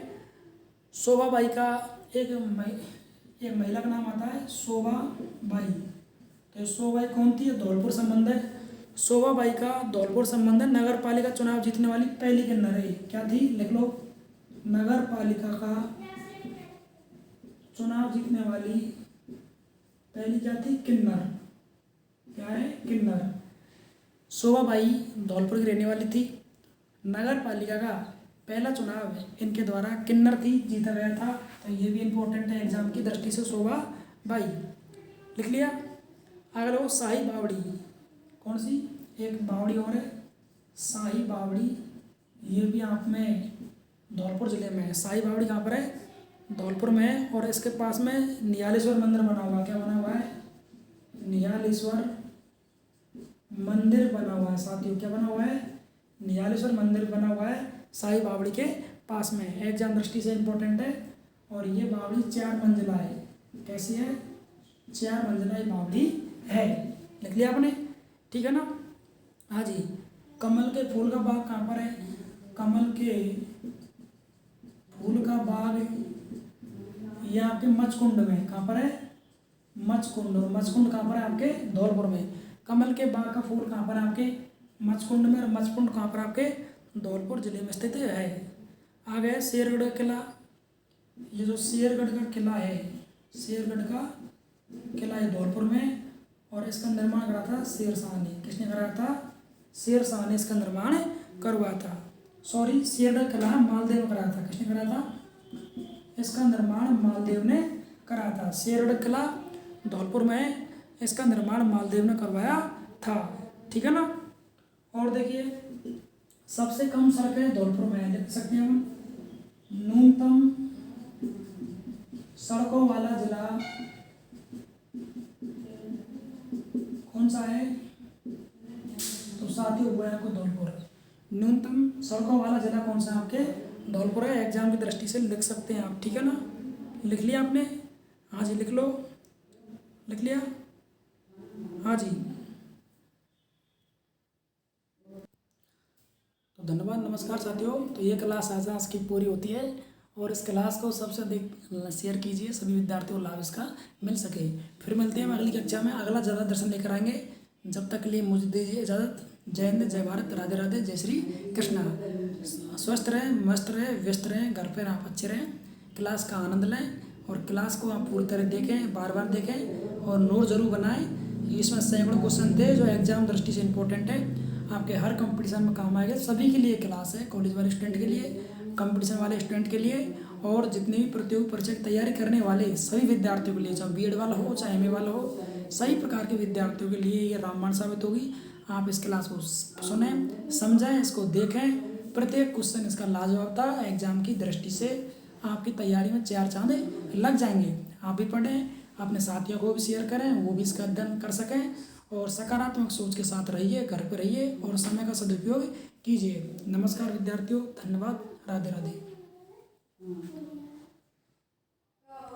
शोभाबाई का एक एक महिला का नाम आता है शोभा बाई। तो शोभा बाई कौन थी? धौलपुर संबंध है। शोभा बाई का धौलपुर संबंध है। नगर पालिका चुनाव जीतने वाली पहली किन्नर है। क्या थी? लिख लो। नगर पालिका का चुनाव जीतने वाली पहली क्या थी? किन्नर। क्या है? किन्नर। शोभा बाई धौलपुर की रहने वाली थी। नगर पालिका का पहला चुनाव इनके द्वारा किन्नर थी, जीता गया था। तो ये भी इम्पोर्टेंट है एग्जाम की दृष्टि से। शोभा बाई लिख लिया। अगला वो शाही बावड़ी। कौन सी? एक बावड़ी और है, शाही बावड़ी। ये भी आप में धौलपुर जिले में है। शाही बावड़ी कहाँ पर है? धौलपुर में है। और इसके पास में निहालेश्वर मंदिर बना हुआ है। क्या बना हुआ है? निहालेश्वर मंदिर बना हुआ है साथियों। क्या बना हुआ है? निहालेश्वर मंदिर बना हुआ है शाही बावड़ी के पास में। एग्जाम दृष्टि से इम्पोर्टेंट है। और ये बावड़ी 4 मंजिला है। कैसी है? 4 मंजिला ये बावड़ी है। लिख लिया आपने? ठीक है ना? हाँ जी। कमल के फूल का बाग कहाँ पर है? कमल के फूल का बाग ये आपके मचकुंड में। कहाँ पर है? मचकुंड। और मचकुंड कहाँ पर है? आपके धौलपुर में। कमल के बाग का फूल कहाँ पर है? आपके मचकुंड में। और मचकुंड कहाँ पर? आपके धौलपुर जिले में स्थित है। आ गया शेरगढ़ किला। ये जो शेरगढ़ का किला है, शेरगढ़ का किला है धौलपुर में। और इसका निर्माण करा था शेरशाह ने। किसने कराया था? शेरशाह ने इसका निर्माण करवाया था। सॉरी, शेरगढ़ किला मालदेव ने कराया था। किसने कराया था? इसका निर्माण मालदेव ने कराया था। शेरगढ़ किला धौलपुर में है। इसका निर्माण मालदेव ने करवाया था। ठीक है ना? और देखिए, सबसे कम सड़कें धौलपुर में है। लिख सकते हैं हम। न्यूनतम सड़कों वाला जिला कौन सा है? तो साथियों वो है आपको धौलपुर। न्यूनतम सड़कों वाला जिला कौन सा आपके? धौलपुर है। एग्जाम की दृष्टि से लिख सकते हैं आप। ठीक है ना? लिख लिया आपने? हाँ जी, लिख लो। लिख लिया? हाँ जी। तो धन्यवाद, नमस्कार साथियों। तो ये क्लास आज की पूरी होती है। और इस क्लास को सबसे अधिक शेयर कीजिए, सभी विद्यार्थियों को लाभ इसका मिल सके। फिर मिलते हैं अगली कक्षा में। अगला ज़्यादा दर्शन लेकर आएंगे। जब तक के लिए मुझे दीजिए इजाज़त। जय हिंद, जय भारत, राधे राधे, जय श्री कृष्णा। स्वस्थ रहें, मस्त रहें, व्यस्त रहें, घर पर आप अच्छे रहें। क्लास का आनंद लें और क्लास को आप पूरी तरह देखें, बार बार देखें और नोट जरूर बनाएं। इसमें सैकड़ों क्वेश्चन थे जो एग्जाम दृष्टि से इम्पोर्टेंट है। आपके हर कंपटीशन में काम आएगा। सभी के लिए क्लास है, कॉलेज वाले स्टूडेंट के लिए, कंपटीशन वाले स्टूडेंट के लिए, और जितने भी प्रतियोगी परीक्षा की तैयारी करने वाले सभी विद्यार्थियों के लिए, चाहे बीएड वाला हो चाहे एमए वाला हो, सभी प्रकार के विद्यार्थियों के लिए ये रामबाण साबित होगी। आप इस क्लास को सुने, समझें, इसको देखें। प्रत्येक क्वेश्चन इसका लाजवाब था। एग्जाम की दृष्टि से आपकी तैयारी में 4 चांद लग जाएंगे। आप भी पढ़ें, अपने साथियों को भी शेयर करें, वो भी इसका अध्ययन कर सकें। और सकारात्मक सोच के साथ रहिए, घर पर रहिए और समय का सदुपयोग कीजिए। नमस्कार विद्यार्थियों, धन्यवाद, राधे राधे।